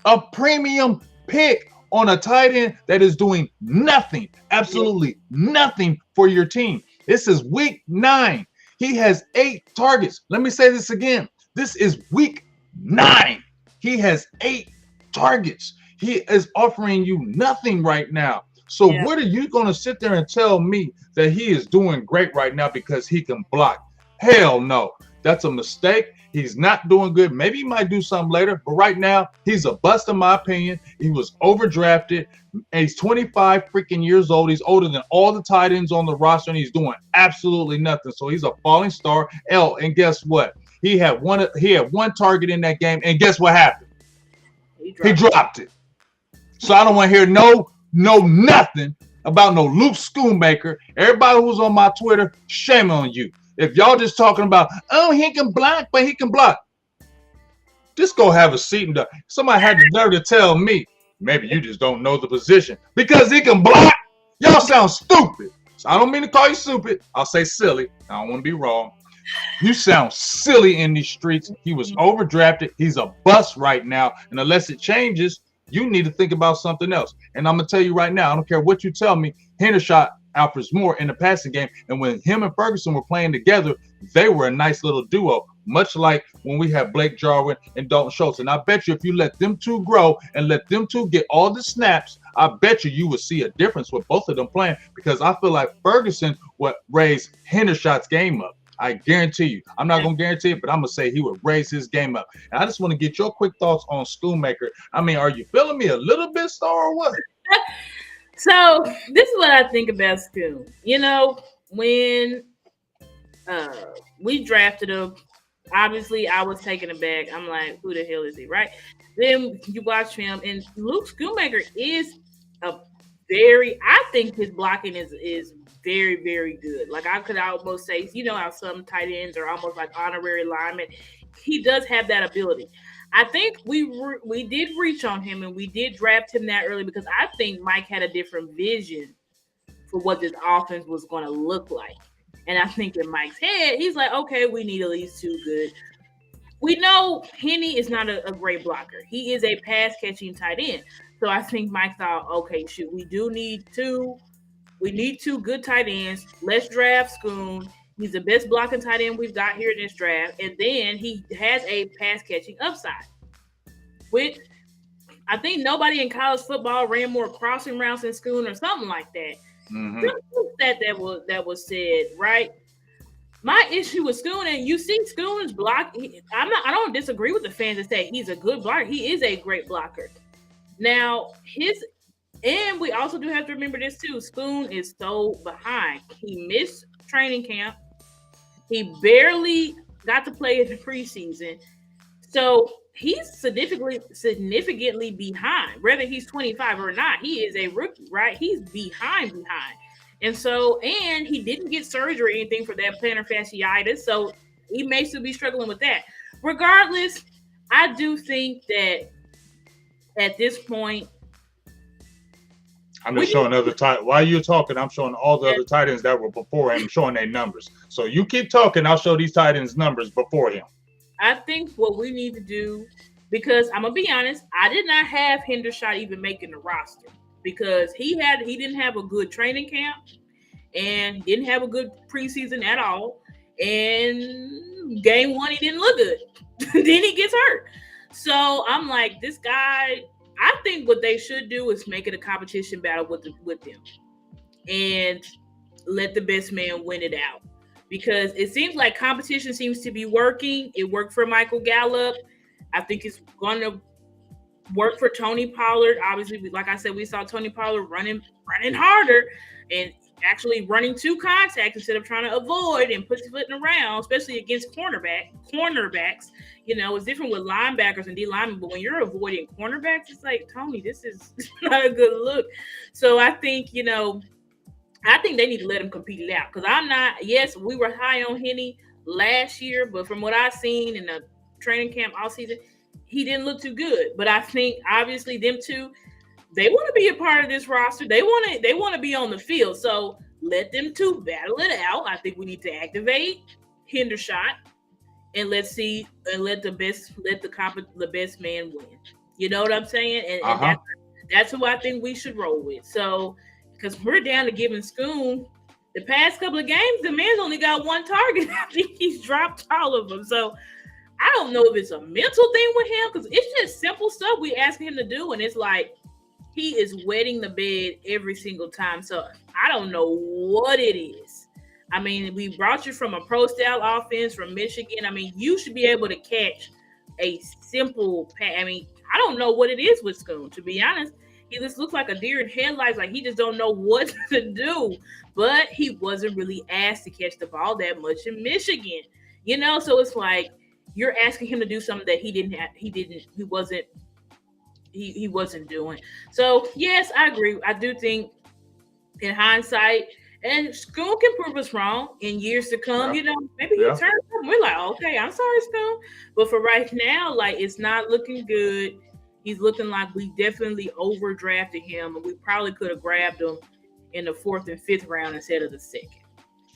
a premium pick on a tight end that is doing nothing, absolutely nothing for your team? This is week 9. He has 8 targets. Let me say this again. This is week 9. He has 8 targets. He is offering you nothing right now. So what are you going to sit there and tell me that he is doing great right now because he can block? Hell no. That's a mistake. He's not doing good. Maybe he might do something later, but right now he's a bust in my opinion. He was overdrafted. And he's 25 freaking years old. He's older than all the tight ends on the roster, and he's doing absolutely nothing. So he's a falling star. And guess what? He had one target in that game, and guess what happened? He dropped it. So I don't want to hear nothing about no Luke Schoonmaker. Everybody who's on my Twitter, shame on you. If y'all just talking about, oh, he can block, but he can block. Just go have a seat and somebody had the nerve to tell me, maybe you just don't know the position. Because he can block? Y'all sound stupid. So I don't mean to call you stupid. I'll say silly. I don't want to be wrong. You sound silly in these streets. He was overdrafted. He's a bust right now. And unless it changes, you need to think about something else. And I'm going to tell you right now, I don't care what you tell me, Hendershot offers more in the passing game. And when him and Ferguson were playing together, they were a nice little duo, much like when we had Blake Jarwin and Dalton Schultz. And I bet you if you let them two grow and let them two get all the snaps, I bet you would see a difference with both of them playing, because I feel like Ferguson would raise Hendershot's game up. I guarantee you. I'm not going to guarantee it, but I'm going to say he would raise his game up. And I just want to get your quick thoughts on Schoonmaker. I mean, are you feeling me a little bit, Star, or what? So this is what I think about Schoon. You know, when we drafted him, obviously I was taken aback. I'm like, who the hell is he, right? Then you watch him, and Luke Schoonmaker is I think his blocking is very, very good. Like I could almost say, you know how some tight ends are almost like honorary linemen. He does have that ability. I think we did reach on him and we did draft him that early because I think Mike had a different vision for what this offense was going to look like. And I think in Mike's head, he's like, okay, we need at least 2 good. We know Henny is not a great blocker. He is a pass-catching tight end. So I think Mike thought, okay, shoot, we need 2 good tight ends. Let's draft Schoon. He's the best blocking tight end we've got here in this draft. And then he has a pass-catching upside, which I think nobody in college football ran more crossing routes than Schoon or something like that. Mm-hmm. That was said, right? My issue with Schoon, and you see Schoon's block, I don't disagree with the fans that say he's a good blocker. He is a great blocker. Now, and we also do have to remember this too. Schoon is so behind. He missed training camp. He barely got to play in the preseason. So he's significantly behind. Whether he's 25 or not, he is a rookie, right? He's behind. And he didn't get surgery or anything for that plantar fasciitis. So he may still be struggling with that. Regardless, I do think that at this point, I'm We just need showing other tight. While you're talking, I'm showing all the to, other tight ends that were before him, showing their numbers. So you keep talking, I'll show these tight ends numbers before him. I think what we need to do, because I'm gonna be honest, I did not have Hendershot even making the roster because he didn't have a good training camp and didn't have a good preseason at all. And game one, he didn't look good. Then he gets hurt. So I'm like, this guy. I think what they should do is make it a competition battle with them, and let the best man win it out. Because it seems like competition seems to be working. It worked for Michael Gallup. I think it's going to work for Tony Pollard. Obviously, like I said, we saw Tony Pollard running harder and actually running to contact instead of trying to avoid and pussyfooting around, especially against cornerbacks. You know, it's different with linebackers and D linemen, but when you're avoiding cornerbacks, it's like, Tony, this is not a good look. So I think they need to let him compete it out because I'm not. Yes, we were high on Henny last year, but from what I've seen in the training camp all season, he didn't look too good. But I think obviously them two, they want to be a part of this roster. They want to be on the field. So let them two battle it out. I think we need to activate Hendershot and let's see and let the best man win. You know what I'm saying? Uh And huh. that's who I think we should roll with. So because we're down to giving Schoon the past couple of games, the man's only got one target. I think he's dropped all of them. So I don't know if it's a mental thing with him because it's just simple stuff we ask him to do, and it's like he is wetting the bed every single time. So I don't know what it is. I mean, we brought you from a pro style offense from Michigan. I mean, you should be able to catch a simple pass. I mean, I don't know what it is with Schoon, to be honest. He just looks like a deer in headlights, like he just don't know what to do. But he wasn't really asked to catch the ball that much in Michigan, So it's like you're asking him to do something that he wasn't doing. So yes, I agree. I do think in hindsight, and school can prove us wrong in years to come. Yeah. Maybe he Yeah. turns up. And we're like, okay, I'm sorry, school, but for right now, like it's not looking good. He's looking like we definitely overdrafted him, and we probably could have grabbed him in the fourth and fifth round instead of the second.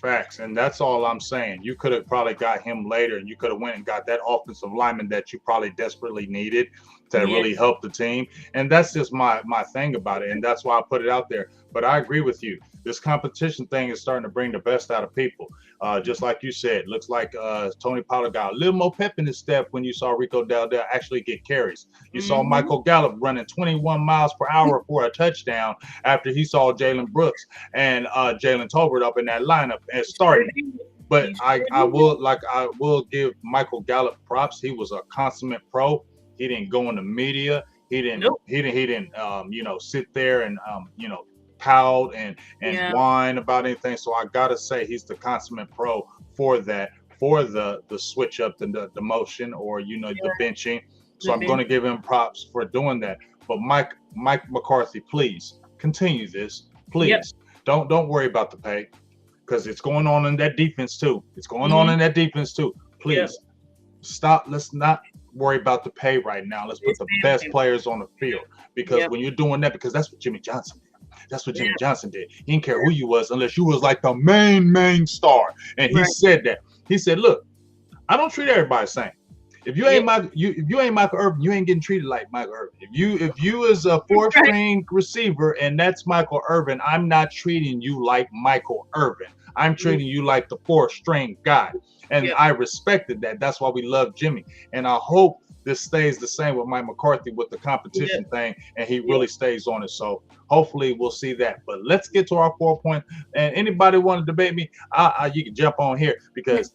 Facts, and that's all I'm saying. You could have probably got him later, and you could have went and got that offensive lineman that you probably desperately needed to Yeah, really help the team. And that's just my thing about it, and that's why I put it out there. But I agree with you. This competition thing is starting to bring the best out of people. Just like you said, looks like Tony Pollard got a little more pep in his step when you saw Rico Dowdell actually get carries. You saw mm-hmm. Michael Gallup running 21 miles per hour for a touchdown after he saw Jalen Brooks and Jalen Tolbert up in that lineup and starting. But I will give Michael Gallup props. He was a consummate pro. He didn't go in the media. He didn't Nope. sit there and pout and Yeah, whine about anything. So I gotta say he's the consummate pro for that, for the switch up the motion or the yeah, benching. So the I'm gonna bench. give him props for doing that. But Mike McCarthy, please continue this. Yep. Please don't worry about the pay because it's going on in that defense too. It's going on Mm-hmm. in that defense too. Yep. Please stop. Let's not worry about the pay right now. Let's put It's the best been. players on the field because Yep. when you're doing that, because that's what Jimmy Johnson did. That's what Yeah. Jimmy Johnson did. He didn't care who you was unless you was like the main star. And he Right. said that. He said, "Look, I don't treat everybody the same. If you ain't Yep. if you ain't Michael Irvin, you ain't getting treated like Michael Irvin. If you is a four Right. string receiver and that's Michael Irvin, I'm not treating you like Michael Irvin. I'm treating you like the four string guy. And Yep. I respected that. That's why we love Jimmy. And I hope this stays the same with Mike McCarthy with the Yep. competition thing, and he Yep. really stays on it. So hopefully we'll see that. But let's get to our 4 point. And anybody want to debate me, you can jump on here because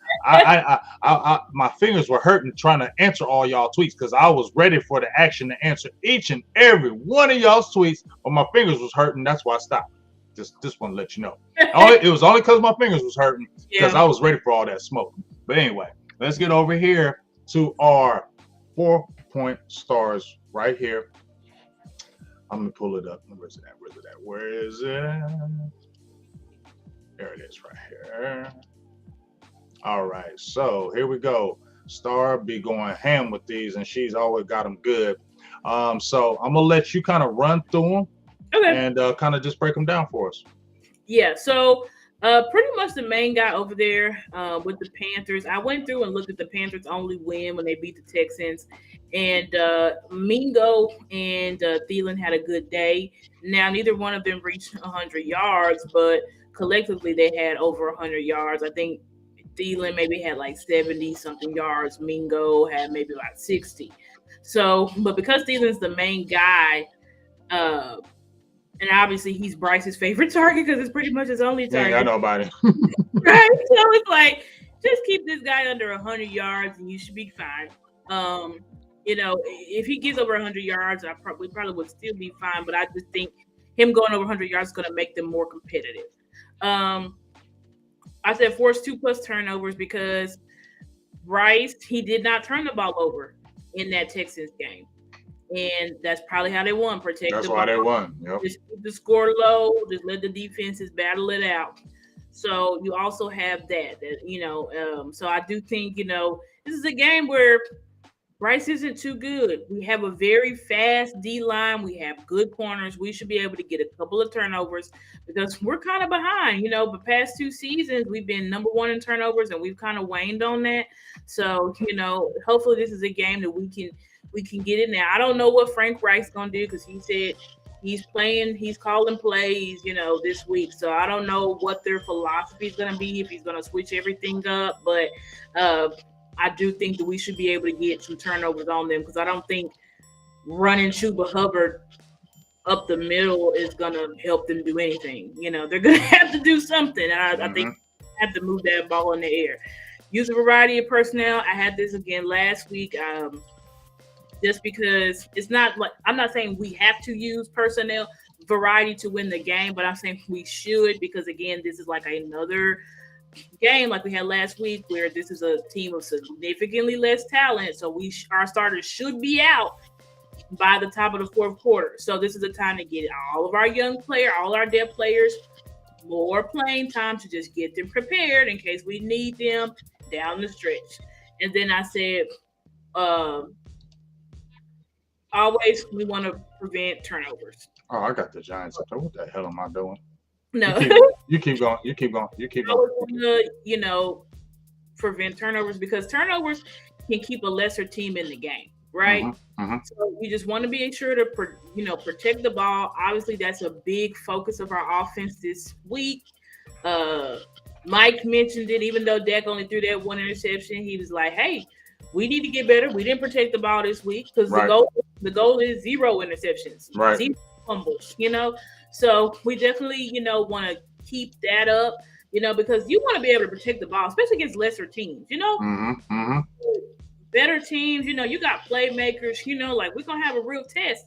my fingers were hurting trying to answer all y'all tweets because I was ready for the action to answer each and every one of y'all's tweets, but my fingers was hurting. That's why I stopped. Just want to let you know. It was only because my fingers was hurting because Yeah. I was ready for all that smoke. But anyway, let's get over here to our 4 point stars right here. I'm gonna pull it up. Where's it at? Where is it? There it is right here. All right, so here we go. Star be going ham with these, and she's always got them good. So I'm gonna let you kind of run through them, Okay. and kind of just break them down for us. Yeah, so pretty much the main guy over there with the Panthers. I went through and looked at the Panthers' only win when they beat the Texans, and Mingo and Thielen had a good day. Now, neither one of them reached 100 yards, but collectively they had over 100 yards. I think Thielen maybe had like 70 something yards. Mingo had maybe about 60. So, but because Thielen's the main guy, uh, and obviously he's Bryce's favorite target because it's pretty much his only Yeah, I target. know about it. Right? So it's like, just keep this guy under 100 yards and you should be fine. Um, if he gets over 100 yards, I probably would still be fine, but I just think him going over 100 yards is going to make them more competitive. Um, I said force 2+ turnovers because Bryce, he did not turn the ball over in that Texans game. And that's probably how they won. Protect That's the why ball. they won. Yep. Just keep the score low. Just let the defenses battle it out. So you also have that. So I do think this is a game where Bryce isn't too good. We have a very fast D line. We have good corners. We should be able to get a couple of turnovers because we're kind of behind. The past 2 seasons we've been number one in turnovers, and we've kind of waned on that. So hopefully this is a game that we can get in there. I don't know what Frank Reich's gonna do because he said he's calling plays, this week. So I don't know what their philosophy is gonna be, if he's gonna switch everything up. But I do think that we should be able to get some turnovers on them because I don't think running Chuba Hubbard up the middle is gonna help them do anything. They're gonna have to do something. And I think they have to move that ball in the air. Use a variety of personnel. I had this again last week. Just because it's not like I'm not saying we have to use personnel variety to win the game, but I'm saying we should because again, this is like another game like we had last week where this is a team of significantly less talent. So our starters should be out by the top of the fourth quarter. So this is a time to get all of our young players, all our depth players, more playing time to just get them prepared in case we need them down the stretch. And then I said, always we want to prevent turnovers. Oh, I got the Giants up there. What the hell am I doing? No, You keep going. You keep going. You keep I always going. want to, prevent turnovers because turnovers can keep a lesser team in the game, right? So we just want to be sure to, protect the ball. Obviously, that's a big focus of our offense this week. Mike mentioned it, even though Dak only threw that one interception. He was like, "Hey, we need to get better. We didn't protect the ball this week because the goal is 0 interceptions, 0 fumbles. So we definitely want to keep that up. Because you want to be able to protect the ball, especially against lesser teams. Better teams. You got playmakers. Like we're gonna have a real test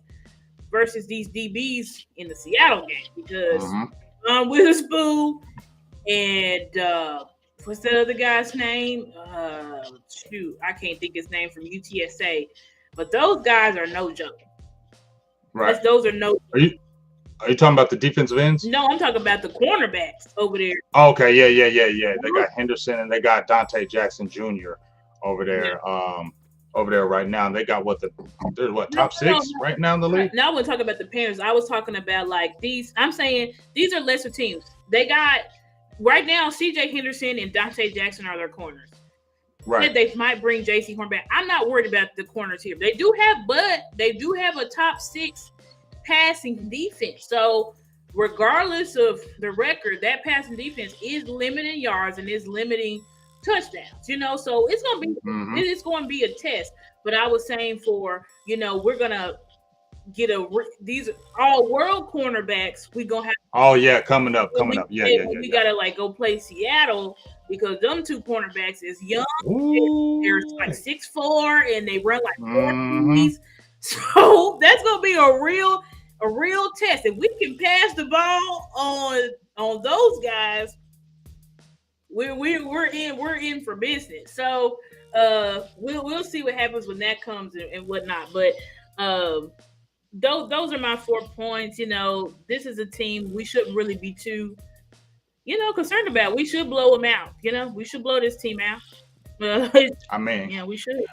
versus these DBs in the Seattle game because Witherspoon and what's the other guy's name? I can't think his name from UTSA. But those guys are no joke. Right. Those are no. Are you talking about the defensive ends? No, I'm talking about the cornerbacks over there. Oh, okay, yeah. They got Henderson and they got Dante Jackson Jr. over there. Over there right now. They got they're top 6 right now in the league? No, I wasn't talking about the Panthers. I was talking about like these. I'm saying these are lesser teams. They got right now CJ Henderson and Dante Jackson are their corners. Right. They might bring JC Horn back. I'm not worried about the corners here. They do have a top 6 passing defense. So regardless of the record, that passing defense is limiting yards and is limiting touchdowns. So it's gonna be it's going to be a test. But I was saying we're gonna get these all world cornerbacks. We gonna have. Oh yeah, coming up. Yeah. We gotta go play Seattle because them 2 cornerbacks is young. They're like 6'4" and they run like 4 So that's gonna be a real test. If we can pass the ball on those guys, we're in for business. So we'll see what happens when that comes and whatnot. But those are my 4 points. This is a team we shouldn't really be too concerned about. We should blow them out. We should blow this team out. We should.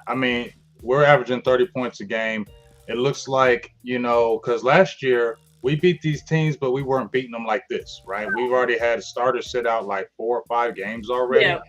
We're averaging 30 points a game. It looks like, because last year we beat these teams, but we weren't beating them like this, right? We've already had starters sit out like 4 or 5 games already. Yeah.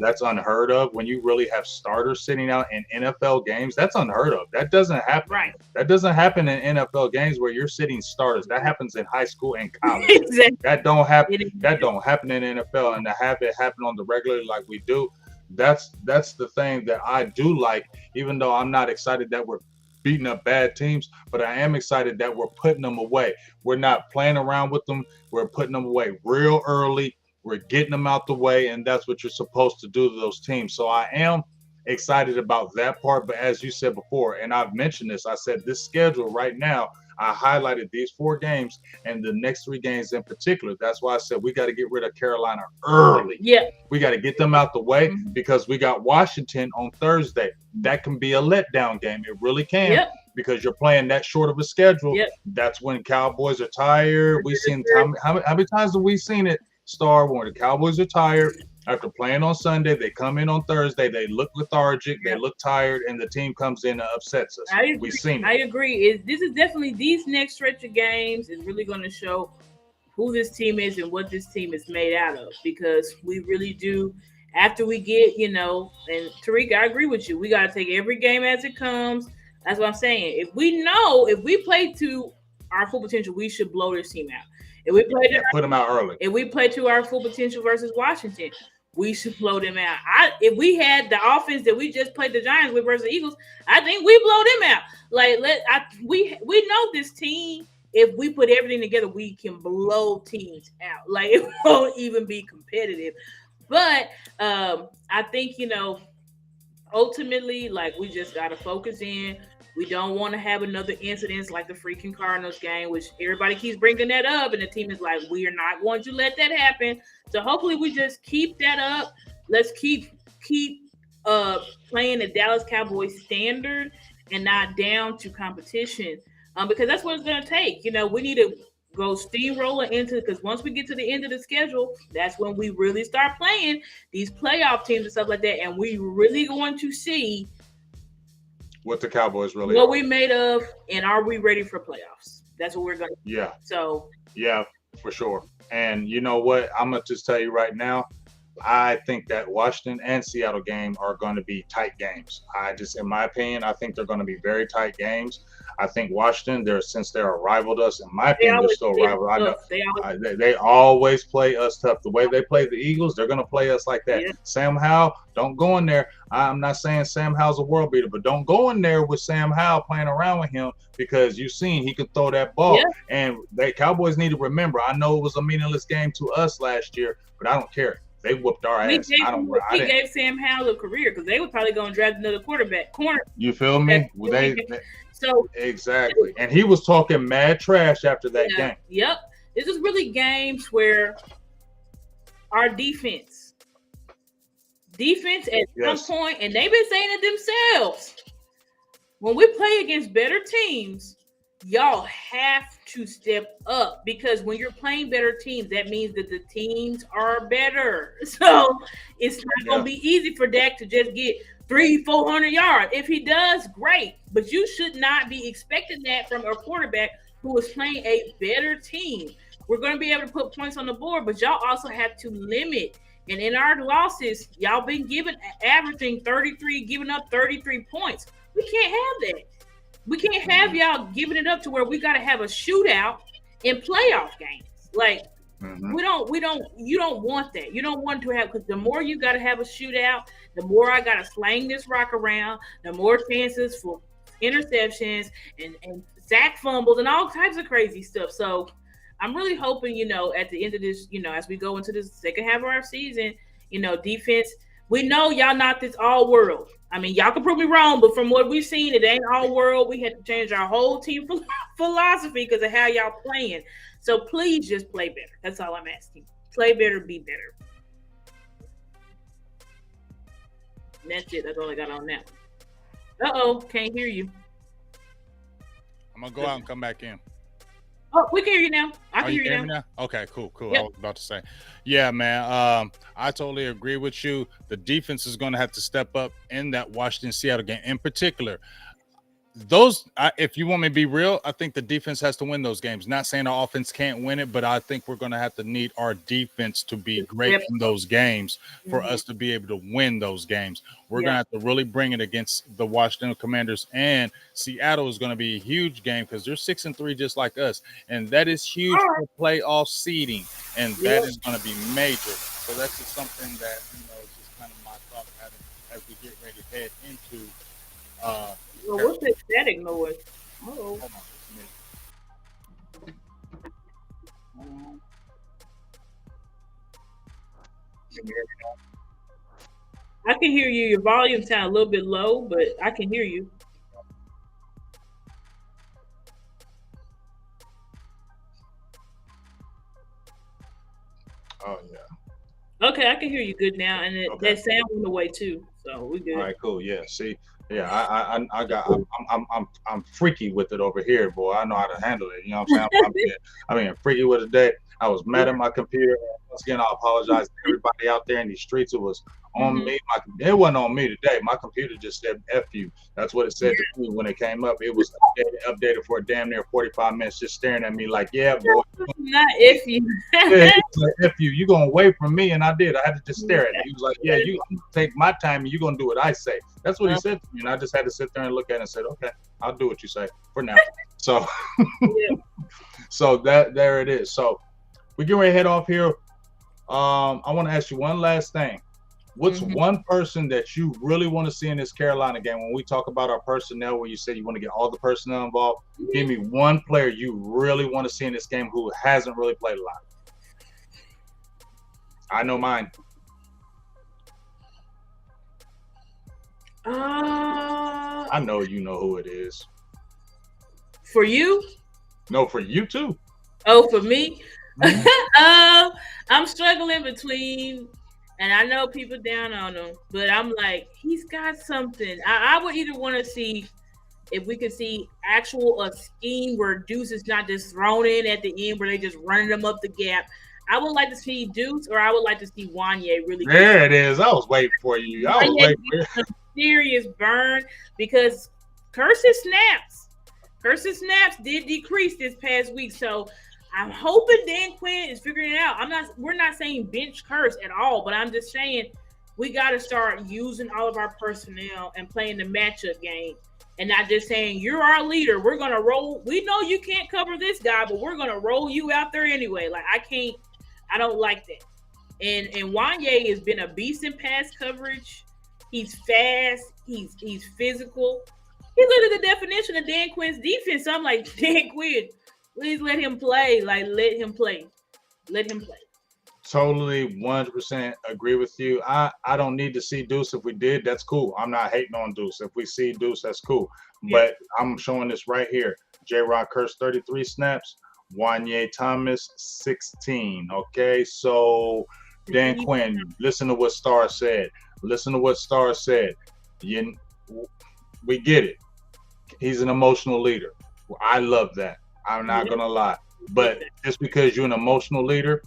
That's unheard of. When you really have starters sitting out in NFL games, that's unheard of. That doesn't happen. Right. That doesn't happen in NFL games where you're sitting starters. That happens in high school and college. Exactly. That don't happen. It is. That don't happen in NFL, and to have it happen on the regular like we do, that's the thing that I do like. Even though I'm not excited that we're beating up bad teams, but I am excited that we're putting them away. We're not playing around with them. We're putting them away real early. We're getting them out the way, and that's what you're supposed to do to those teams. So I am excited about that part. But as you said before, and I've mentioned this, I said this schedule right now, I highlighted these 4 games and the next 3 games in particular. That's why I said we got to get rid of Carolina early. Yeah. We got to get them out the way because we got Washington on Thursday. That can be a letdown game. It really can. Yep. Because you're playing that short of a schedule. Yep. That's when Cowboys are tired. We've seen how many times have we seen it, Star, when the Cowboys are tired after playing on Sunday, they come in on Thursday, they look lethargic, they look tired, and the team comes in and upsets us. We've seen it. I agree. This is definitely, these next stretch of games is really going to show who this team is and what this team is made out of, because we really do. After we get, and Tariq, I agree with you. We got to take every game as it comes. That's what I'm saying. If we play to our full potential, we should blow this team out. If we play put them out early. If we play to our full potential versus Washington, we should blow them out. If we had the offense that we just played the Giants with versus the Eagles, I think we blow them out. We know this team. If we put everything together, we can blow teams out. It won't even be competitive. But I think ultimately, we just got to focus in. We don't want to have another incident like the freaking Cardinals game, which everybody keeps bringing that up, and the team is like, we are not going to let that happen. So hopefully we just keep that up. Let's keep playing the Dallas Cowboys standard and not down to competition, because that's what it's going to take. We need to go steamroller because once we get to the end of the schedule, that's when we really start playing these playoff teams and stuff like that, and we really going to see what the Cowboys really what are. we made of, and are we ready for playoffs? That's what we're going to do. Yeah. So yeah, for sure. And you know what? I'm going to just tell you right now, I think that Washington and Seattle game are going to be tight games. In my opinion, I think they're going to be very tight games. I think Washington, since they're rivaled us, in my opinion, they're still rivaled. I know they always play us tough. The way they play the Eagles, they're going to play us like that. Yeah. Sam Howell, don't go in there. I'm not saying Sam Howell's a world beater, but don't go in there with Sam Howell playing around with him, because you've seen he could throw that ball. Yeah. And the Cowboys need to remember, I know it was a meaningless game to us last year, but I don't care. They whooped our ass. We gave Sam Howell a career because they were probably going to draft another corner. You feel me? Exactly. And he was talking mad trash after that game. Yep. This is really games where our defense at some point, and they've been saying it themselves, when we play against better teams, y'all have to step up, because when you're playing better teams, that means that the teams are better. So it's not going to be easy for Dak to just get 300-400 yards. If he does, great. But you should not be expecting that from a quarterback who is playing a better team. We're going to be able to put points on the board, but y'all also have to limit. And in our losses, y'all been averaging 33, giving up 33 points. We can't have that. We can't have y'all giving it up to where we got to have a shootout in playoff games. You don't want that. You don't want to have, because the more you got to have a shootout, the more I got to slang this rock around, the more chances for interceptions and sack fumbles and all types of crazy stuff. So I'm really hoping, at the end of this, as we go into this second half of our season, defense, we know y'all not this all world. I mean, y'all can prove me wrong, but from what we've seen, it ain't all world. We had to change our whole team philosophy because of how y'all playing. So please just play better. That's all I'm asking. Play better, be better. And that's it. That's all I got on that. Uh-oh, can't hear you. I'm going to go out and come back in. Oh, we can hear you now. I can hear you now. Okay, cool. Yep. I was about to say. Yeah, man. I totally agree with you. The defense is going to have to step up in that Washington-Seattle game. In particular, if you want me to be real, I think the defense has to win those games. Not saying our offense can't win it, but I think we're going to have to need our defense to be great Yep. in those games for Mhm. us to be able to win those games. We're going Yeah. to have to really bring it against the Washington Commanders, and Seattle is going to be a huge game because they're 6-3 just like us, and that is huge All right. for playoff seeding, and Yep. that is going to be major. So that's just something that is just kind of my thought pattern as we get ready to head into. Well, what's that static noise? Oh. Hold on just a minute. Can you hear me now? I can hear you. Your volume sound a little bit low, but I can hear you. Oh yeah. Okay, I can hear you good now, and Okay. that sound went away too. So we good. All right, cool. Yeah. See, yeah, I'm freaky with it over here, boy. I know how to handle it. You know what I'm saying? I mean, freaky with it today. I was mad at my computer. Once again, I apologize to everybody out there in these streets. It was on Mhm. me. It wasn't on me today. My computer just said "F you." That's what it said to me when it came up. It was updated for a damn near 45 minutes, just staring at me like, "Yeah, boy." Not if you. Yeah, he was like, F you gonna wait from me, and I did. I had to just stare at him. He was like, yeah, I'm gonna take my time and you're gonna do what I say. That's what he said to me, and I just had to sit there and look at it and said, okay, I'll do what you say for now. So Yeah. so there it is. So we get ready to head off here. I want to ask you one last thing. What's Mhm. one person that you really want to see in this Carolina game? When we talk about our personnel, where you say you want to get all the personnel involved, give me one player you really want to see in this game who hasn't really played a lot. I know mine. I know you know who it is. For you? No, for you too. Oh, for me? Mhm. I'm struggling between, and I know people down on him, but I'm like, he's got something. I would either want to see if we could see actual a scheme where Deuce is not just thrown in at the end where they just running them up the gap. I would like to see Deuce, or I would like to see Wanye really get There it is. I was waiting for you. I was Wanye waiting for get you. some serious burn because Curse's snaps did decrease this past week. So I'm hoping Dan Quinn is figuring it out. We're not saying bench Curse at all, but I'm just saying we got to start using all of our personnel and playing the matchup game, and not just saying you're our leader. We're gonna roll. We know you can't cover this guy, but we're gonna roll you out there anyway. Like I don't like that. And Wanye has been a beast in pass coverage. He's fast. He's physical. He's literally the definition of Dan Quinn's defense. So I'm like, Dan Quinn, please let him play. Like, let him play. Let him play. Totally 100% agree with you. I don't need to see Deuce. If we did, that's cool. I'm not hating on Deuce. If we see Deuce, that's cool. Yeah. But I'm showing this right here. J-Rock Curse 33 snaps. Wanye Thomas 16. Okay, so Dan Quinn, listen to what Star said. Listen to what Star said. We get it. He's an emotional leader. I love that. I'm not gonna lie. But just because you're an emotional leader,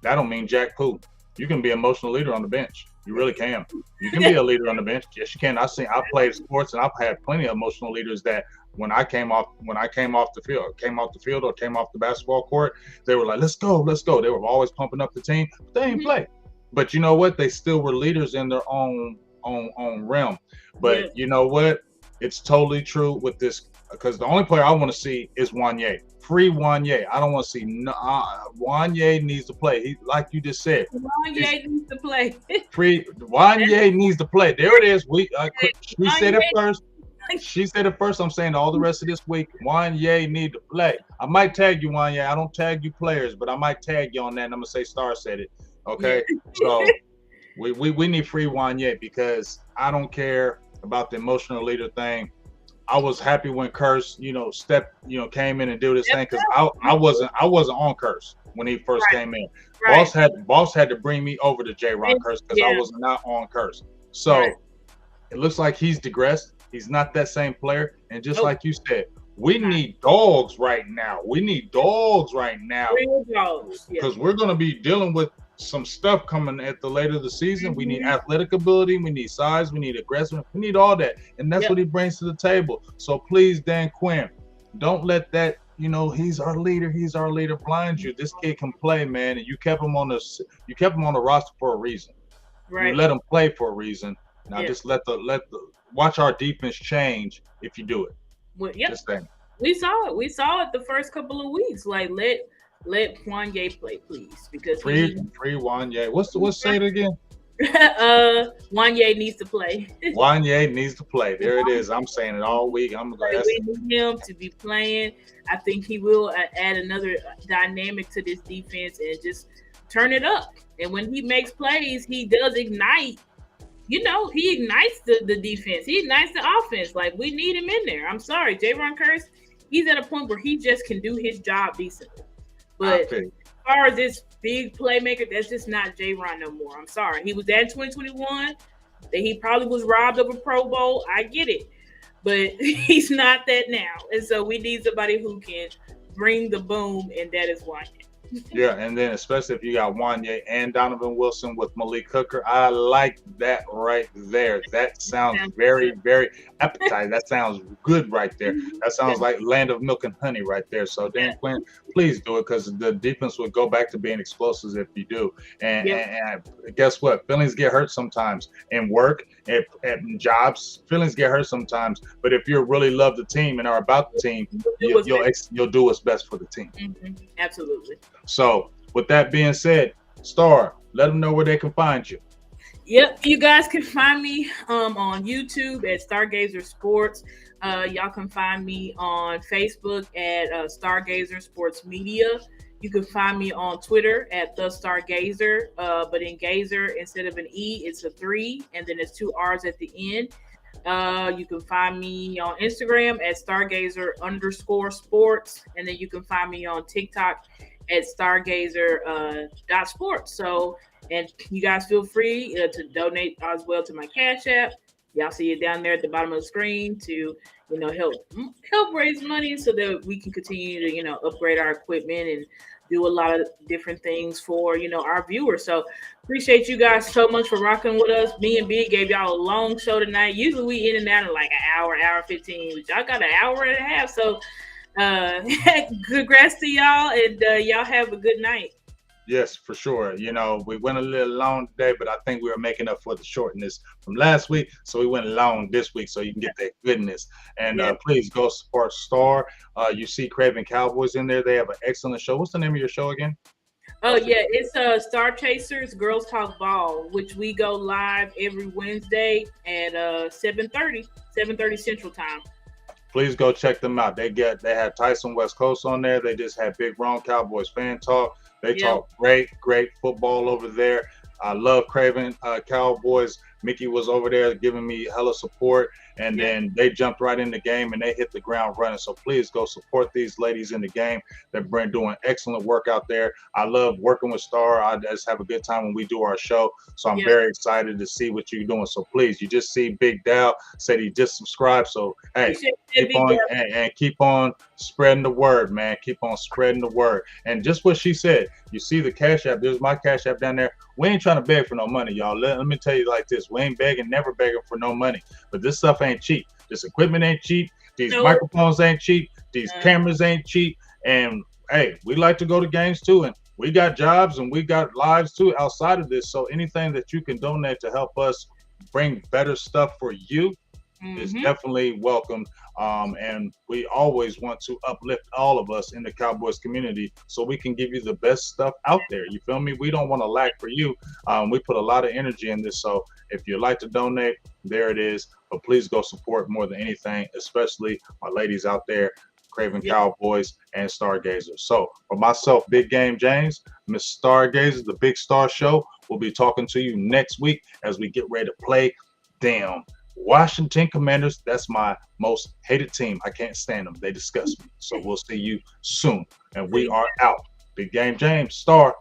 that don't mean jack poo. You can be an emotional leader on the bench. You really can. You can be a leader on the bench. Yes, you can. I've played sports and I've had plenty of emotional leaders that when I came off the field or came off the basketball court, they were like, let's go. They were always pumping up the team, but they didn't play. But you know what? They still were leaders in their own realm. But you know what? It's totally true with this, because the only player I want to see is Wanye. Free Wanye. I don't want to see Wanye needs to play. He, like you just said, Wanye needs to play. Free Wanye needs to play. There it is. She said it first. She said it first. I'm saying all the rest of this week, Wanye need to play. I might tag you, Wanye. I don't tag you players, but I might tag you on that, and I'm gonna say Star said it. Okay, so we need free Wanye, because I don't care about the emotional leader thing. I was happy when Curse, came in and do this thing, because I wasn't on Curse when he first came in. Right. Boss had to bring me over to J-Rock Curse, because I was not on Curse. So it looks like he's digressed. He's not that same player. And just like you said, we need dogs right now. Real dogs. Because we're going to be dealing with some stuff coming at the later of the season. We need Mhm. athletic ability, we need size, we need aggressiveness, we need all that, and that's Yep. what he brings to the table. So please, Dan Quinn, don't let that he's our leader, blind you. This kid can play, man, and you kept him on the roster for a reason. You Right. let him play for a reason. Now Yeah. just let the watch our defense change if you do it. Well, yep. Just saying. We saw it. We saw it the first couple of weeks. Like let Wanye play, please, because Free Wanye. What's say it again? Wanye needs to play. Wanye needs to play. There it is. I'm saying it all week. I'm gonna ask We need him to be playing. I think he will add another dynamic to this defense and just turn it up. And when he makes plays, he does ignite. He ignites the defense. He ignites the offense. Like, we need him in there. I'm sorry, J-Ron Curse, he's at a point where he just can do his job decently. But as far as this big playmaker, that's just not J-Ron no more. I'm sorry. He was there in 2021. That he probably was robbed of a Pro Bowl. I get it. But he's not that now. And so we need somebody who can bring the boom, and that is why. Yeah, and then especially if you got Wanye and Donovan Wilson with Malik Hooker, I like that right there. That sounds very, very appetizing. That sounds good right there. That sounds like land of milk and honey right there. So Dan Quinn, please do it, because the defense will go back to being explosives if you do. And guess what? Feelings get hurt sometimes in work, at jobs. Feelings get hurt sometimes. But if you really love the team and are about the team, you'll do what's best for the team. Mm-hmm. Absolutely. So, with that being said, Star, let them know where they can find you. Yep, you guys can find me on YouTube at Stargazer Sports. Y'all can find me on Facebook at Stargazer Sports Media. You can find me on Twitter at The Stargazer, but in Gazer, instead of an E, it's a 3, and then it's 2 R's at the end. You can find me on Instagram at Stargazer_sports, and then you can find me on TikTok at Stargazer.sports. So, and you guys feel free to donate as well to my Cash App. Y'all see it down there at the bottom of the screen to, help raise money so that we can continue to, upgrade our equipment and do a lot of different things for, our viewers. So appreciate you guys so much for rocking with us. Me and B gave y'all a long show tonight. Usually we in and out in like an hour 15, but y'all got an hour and a half. So congrats to y'all, and y'all have a good night. Yes, for sure. We went a little long today, but I think we were making up for the shortness from last week. So we went long this week so you can get that goodness. And please go support Star. You see Craven Cowboys in there. They have an excellent show. What's the name of your show again? Oh, yeah. It's Star Chasers Girls Talk Ball, which we go live every Wednesday at 7:30 Central Time. Please go check them out. They have Tyson West Coast on there. They just had Big Ron Cowboys fan talk. They talk great football over there. I love Craven Cowboys. Mickey was over there giving me hella support, and then they jumped right in the game and they hit the ground running. So please go support these ladies in the game. They're doing excellent work out there. I love working with Star. I just have a good time when we do our show. So I'm very excited to see what you're doing. So please, you just see Big Dow said he just subscribed. So hey, keep on and keep on spreading the word, man. Keep on spreading the word. And just what she said, you see the Cash App. There's my Cash App down there. We ain't trying to beg for no money, y'all. Let me tell you like this. We ain't begging, never begging for no money. But this stuff ain't cheap. This equipment ain't cheap. These microphones ain't cheap. These cameras ain't cheap. And hey, we like to go to games too. And we got jobs and we got lives too outside of this. So anything that you can donate to help us bring better stuff for you is definitely welcome. And we always want to uplift all of us in the Cowboys community so we can give you the best stuff out there. You feel me? We don't want to lack for you. We put a lot of energy in this. So if you'd like to donate, there it is. But please go support more than anything, especially my ladies out there, Craven Cowboys and Stargazer. So for myself, Big Game James, Miss Stargazer, the Big Star Show, we'll be talking to you next week as we get ready to play down Washington Commanders. That's my most hated team. I can't stand them. They disgust me. So we'll see you soon. And we are out. Big Game James, Star.